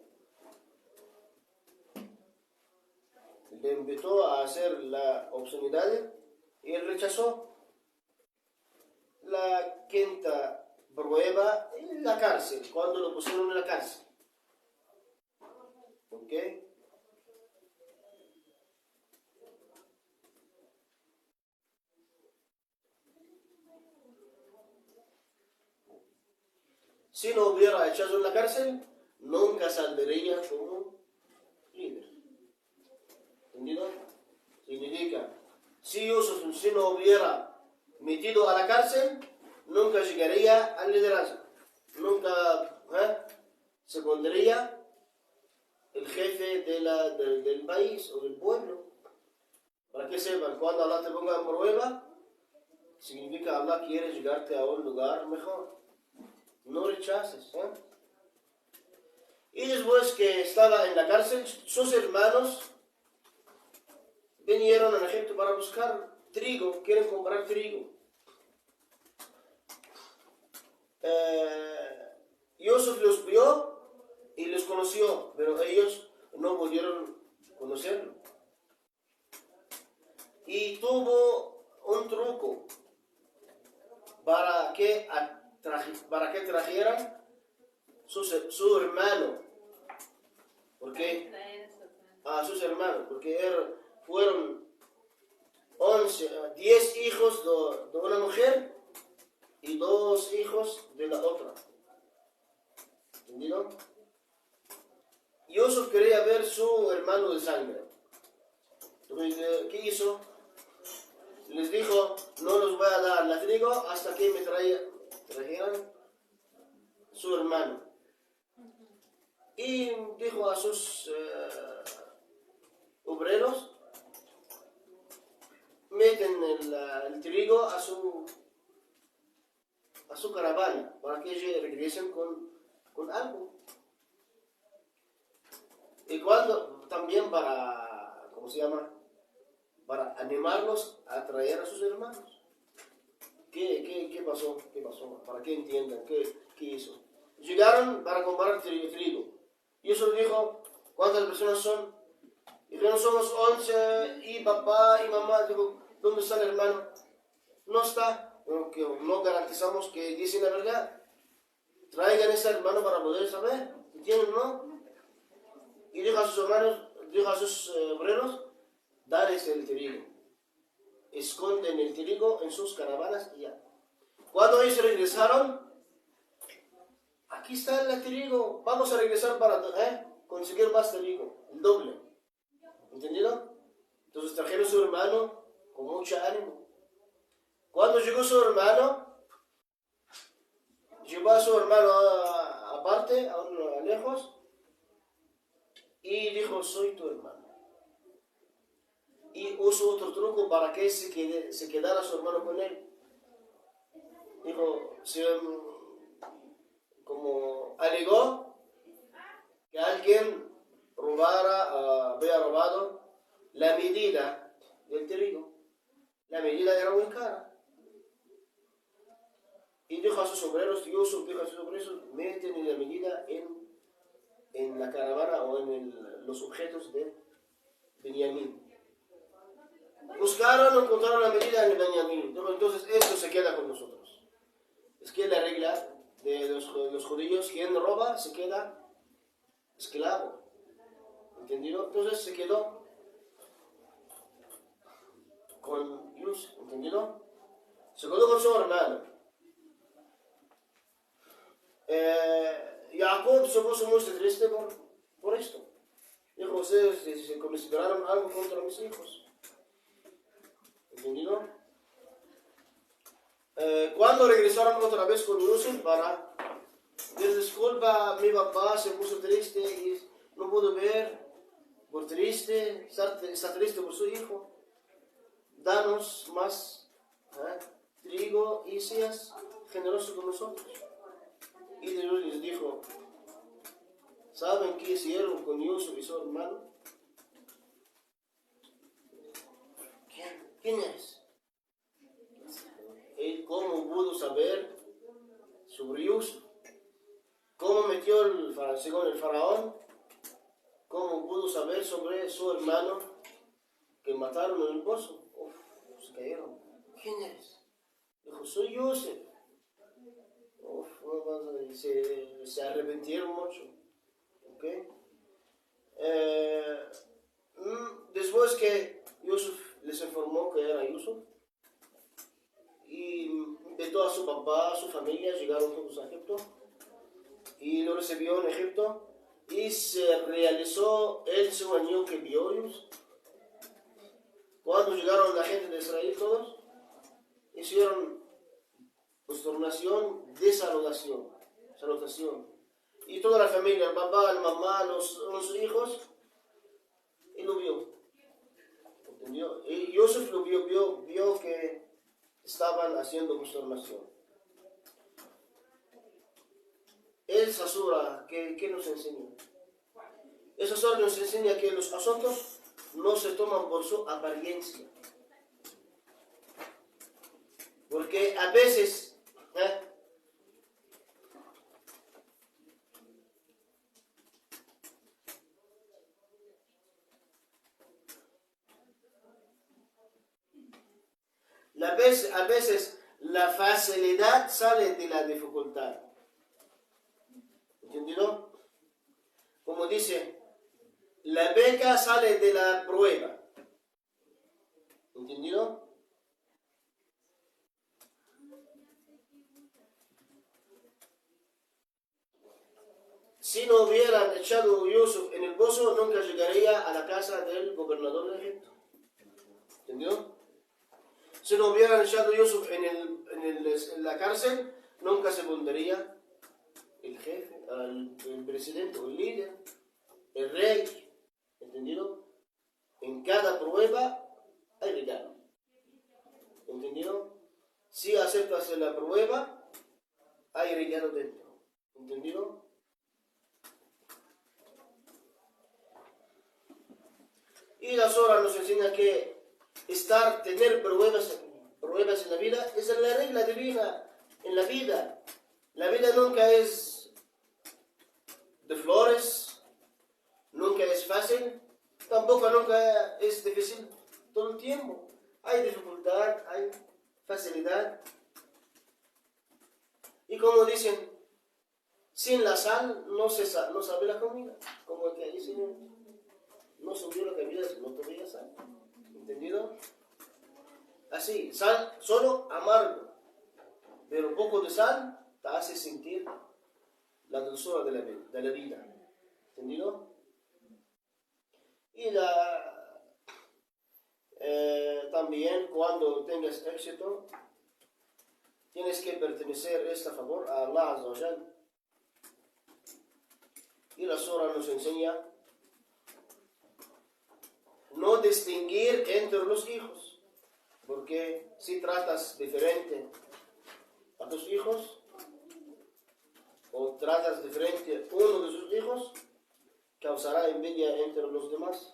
Le invitó a hacer la obscenidad y él rechazó. La quinta prueba en la cárcel, cuando lo pusieron en la cárcel. ¿Ok? Si no hubiera echado en la cárcel, nunca saldría como líder. ¿Entendido? Significa, si Yusuf si no hubiera metido a la cárcel, nunca llegaría al liderazgo. Nunca se pondría el jefe del país o del pueblo. Para que sepan, cuando Allah te ponga en prueba, significa Allah quiere llegarte a un lugar mejor. No rechaces. Y después que estaba en la cárcel, sus hermanos vinieron a Egipto para buscar trigo, quieren comprar trigo. Yusuf los vio y los conoció, pero ellos no pudieron conocerlo. Y tuvo un truco para que trajeran su hermano. ¿Por qué? A sus hermanos, porque fueron 10 hijos de una mujer y 2 hijos de la otra. ¿Entendido? Yusuf quería ver su hermano de sangre. Entonces, ¿qué hizo? Les dijo, no los voy a dar la trigo hasta que me trajeran su hermano. Y dijo a sus obreros, meten el trigo a su caravana para que ellos regresen con algo. Y cuando también para, ¿cómo se llama? Para animarlos a traer a sus hermanos. ¿Qué pasó? ¿Qué pasó? Para que entiendan, ¿qué hizo? Llegaron para comprar trigo. Y eso dijo, ¿cuántas personas son? Dijeron, somos 11, y papá y mamá. Digo, ¿dónde está el hermano? No está. No garantizamos que dicen la verdad. Traigan a ese hermano para poder saber. ¿Entienden, no? Y dijo a sus hermanos, dijo a sus obreros, dales el trigo. Esconden el trigo en sus caravanas y ya. Cuando ellos regresaron, aquí está el trigo, vamos a regresar para conseguir más trigo, el doble. ¿Entendido? Entonces trajeron a su hermano con mucho ánimo. Cuando llegó su hermano, llevó a su hermano aparte, a lejos, y dijo, soy tu hermano. Y usó otro truco para que se quedara su hermano con él. Dijo, como alegó que alguien había robado la medida del trigo. La medida era muy cara. Y dijo a sus obreros, Yusuf dijo a sus obreros, meten la medida en la caravana o en los objetos de Benjamín. Buscaron, encontraron la medida en Benjamín. Entonces esto se queda con nosotros. Es que la regla de los judíos, quien roba se queda esclavo. ¿Entendido? Entonces se quedó con Yusuf. ¿Entendido? Se quedó con su hermano. Jacob se puso muy triste por esto. Dijo, ustedes se consideraron algo contra mis hijos. ¿Entendido? Cuando regresaron otra vez con Yusuf para pedir disculpa, mi papá se puso triste y no pudo ver, por triste, está triste por su hijo. Danos más trigo y seas generoso con nosotros. Y Dios les dijo, ¿saben qué hicieron con Yusuf y su hermano? ¿Quién es? Él cómo pudo saber sobre Yusuf, cómo metió según el faraón, cómo pudo saber sobre su hermano que mataron en el pozo. Uf, se cayeron. ¿Quién eres? Dijo, soy Yusuf. Uf, se arrepintieron mucho. ¿Okay? Después que Yusuf les informó que era Yusuf, y invitó a su papá, a su familia, llegaron todos a Egipto y lo recibió en Egipto y se realizó el sueño que vio Yusuf. Cuando llegaron la gente de Israel todos, hicieron consternación de salutación. Y toda la familia, el papá, la mamá, los hijos, y lo vio. ¿Entendió? Y Yusuf lo vio que estaban haciendo consternación. Esa sura, ¿qué nos enseña? Esa sura nos enseña que los asuntos no se toman por su apariencia. Porque a veces, a veces la facilidad sale de la dificultad. ¿Entendido? Como dice, la beca sale de la prueba. ¿Entendido? Si no hubieran echado a Yusuf en el pozo, nunca llegaría a la casa del gobernador de Egipto. ¿Entendido? Si no hubieran echado a Yusuf en la cárcel, nunca se pondría el jefe, el presidente, el líder, el rey. ¿Entendido? En cada prueba hay regalo. ¿Entendido? Si aceptas la prueba, hay regalo dentro. ¿Entendido? Y la Sora nos enseña que tener pruebas en la vida es la regla divina en la vida. La vida nunca es de flores, nunca es fácil, tampoco nunca es difícil todo el tiempo. Hay dificultad, hay facilidad. Y como dicen, sin la sal no sabe la comida. Como que dicen, no subió la comida si no tenía sal. ¿Entendido? Así, sal solo amargo, pero un poco de sal te hace sentir la dulzura de la vida. ¿Entendido? Y también cuando tengas éxito, tienes que pertenecer a favor a Allah Azza wa Jal. Y la Sura nos enseña no distinguir entre los hijos, porque si tratas diferente a tus hijos o tratas diferente a uno de sus hijos, causará envidia entre los demás.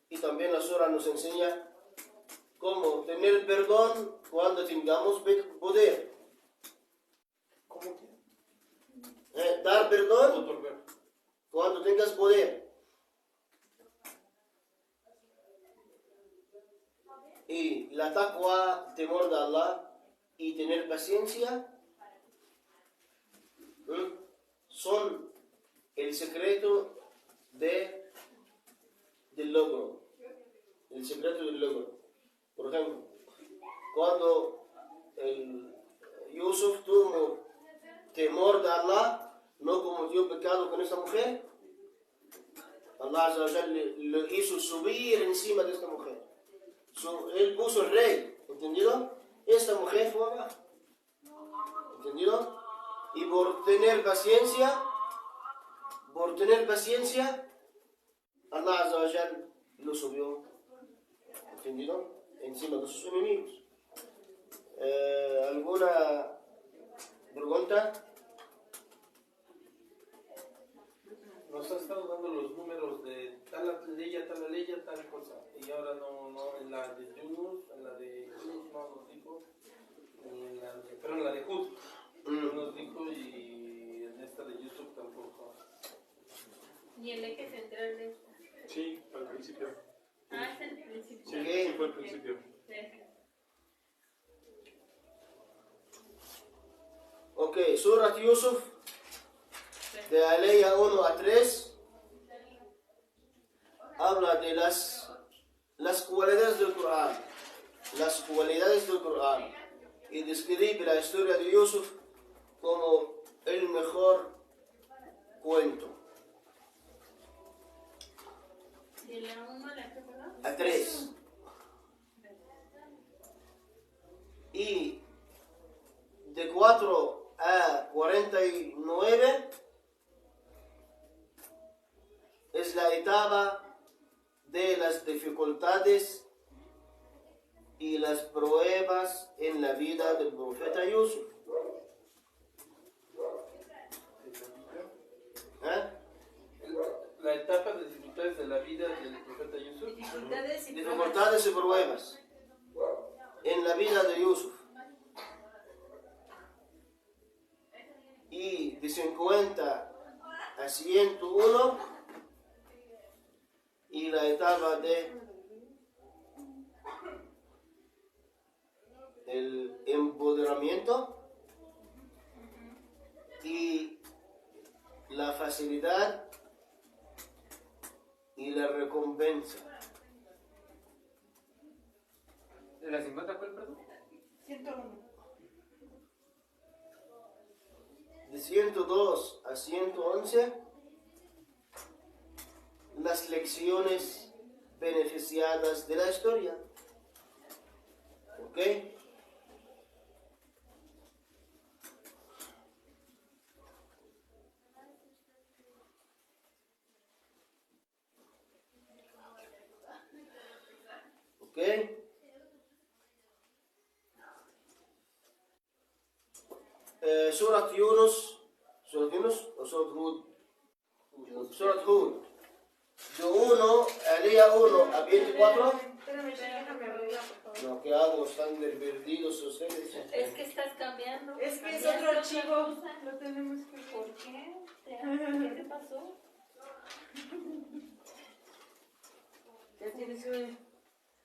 Y también la Sura nos enseña cómo tener perdón cuando tengamos poder. ¿Cómo? Dar perdón cuando tengas poder. Y la taqwa, temor de Allah y tener paciencia son el secreto del logro. El secreto del logro. Por ejemplo, cuando Yusuf tuvo temor de Allah, no cometió pecado con esa mujer, Allah Azza wa Jalla lo hizo subir encima de esta mujer. Él puso el rey, ¿entendido? Esta mujer fue abajo, ¿entendido? Y por tener paciencia, Allah Azza wa Jalla lo subió, ¿entendido? Encima de sus enemigos. ¿Alguna pregunta? Nos ha estado dando los números de tal ley, tal cosa. Y ahora no, en la de Yunus, en la de Yunus no nos dijo, pero en la de Hud no nos dijo, y en esta de Yusuf tampoco. Y el eje central de esta. Sí, al principio. Ah, es el principio. Sí, sí fue al principio. Ok, Surat Yusuf, de la ley 1 a 3, habla de las cualidades del Corán. Las cualidades del Corán. Y describe la historia de Yusuf como el mejor cuento. ¿De la 1 a la que, perdón? A 3. Y de 4 a 49 es la etapa de las dificultades y las pruebas en la vida del profeta Yusuf. La etapa de dificultades de la vida del profeta Yusuf. Dificultades y pruebas en la vida de Yusuf. Y de 50 a 101 y la etapa de el empoderamiento y la facilidad y la recompensa. ¿De la 50 cuál, perdón? 101. De 102 a 111, las lecciones beneficiadas de la historia. ¿Ok? ¿Ok? Surat Yunus o Surat Hud. Surat Hud. De 1, Alía 1 a 24. Espérame, déjame abrirla, por favor. No, ¿qué hago? Están perdidos ustedes. Es que estás cambiando. Es que es Cambiaste otro otra archivo. cosa. Lo tenemos que ver. ¿Por qué? ¿Qué te pasó? Ya tienes un.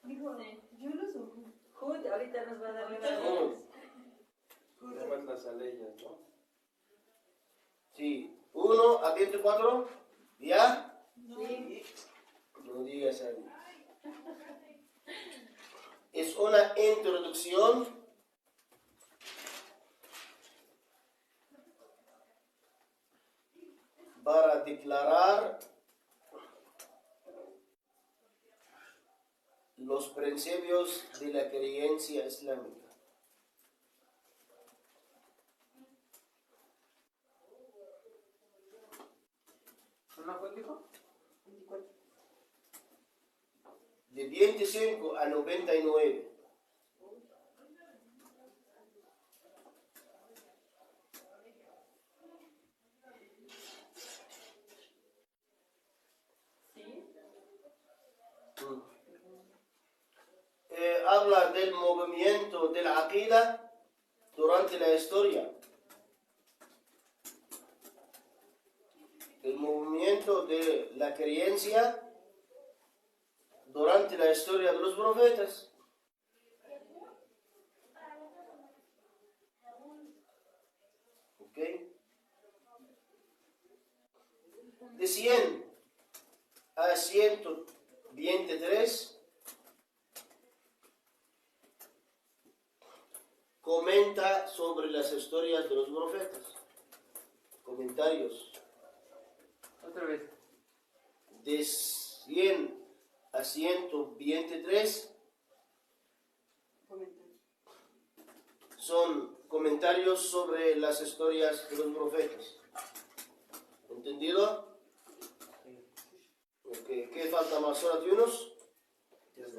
Dijo, yo lo subo. Hood, ahorita nos va a dar Hud. Además las aleyas, ¿no? Sí. 1 a 24. ¿Ya? Sí. No digas algo. Es una introducción para declarar los principios de la creencia islámica. ¿Una cuál dijo? De 25 a 99. Habla del movimiento de la aqida durante la historia. El movimiento de la creencia durante la historia de los profetas. ¿Ok? De 100 a 123 comenta sobre las historias de los profetas. Comentarios. Otra vez. de 100 a 123 son comentarios sobre las historias de los profetas. ¿Entendido? Okay. ¿Qué falta más? ¿Surat Yunus?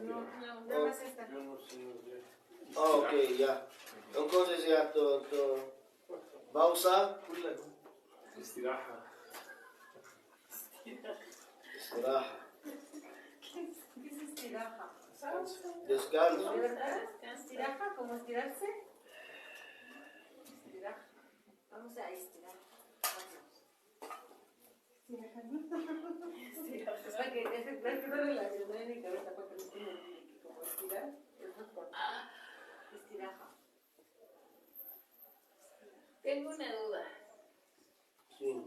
No, nada más esta. Yo no sé, Ok, ya. Entonces ya todo. Pausa. Estiraja. Istiraha. ¿Qué es estiraja? Descanso. ¿De verdad? ¿Estiraja? ¿Como estirarse? Estiraja. Vamos a estirar. Es para que no relacioné en mi cabeza porque no tiene como estirar. Es muy corto. Estiraja. Tengo una duda. Sí.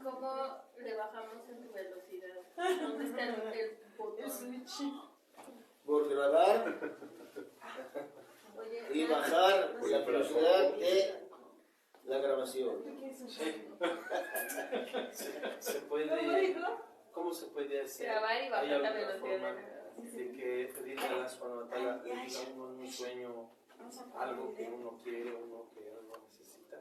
¿Cómo le bajamos en tu velocidad? ¿Dónde está el botón? Por grabar Oye, y bajar la velocidad de la grabación. Se ¿cómo puede, dijo? ¿cómo se puede hacer? Grabar y bajar ¿Hay la alguna velocidad forma de la grabación? de que pedirle a la Suanatala le diga uno en un sueño algo que uno quiere, uno que uno necesita?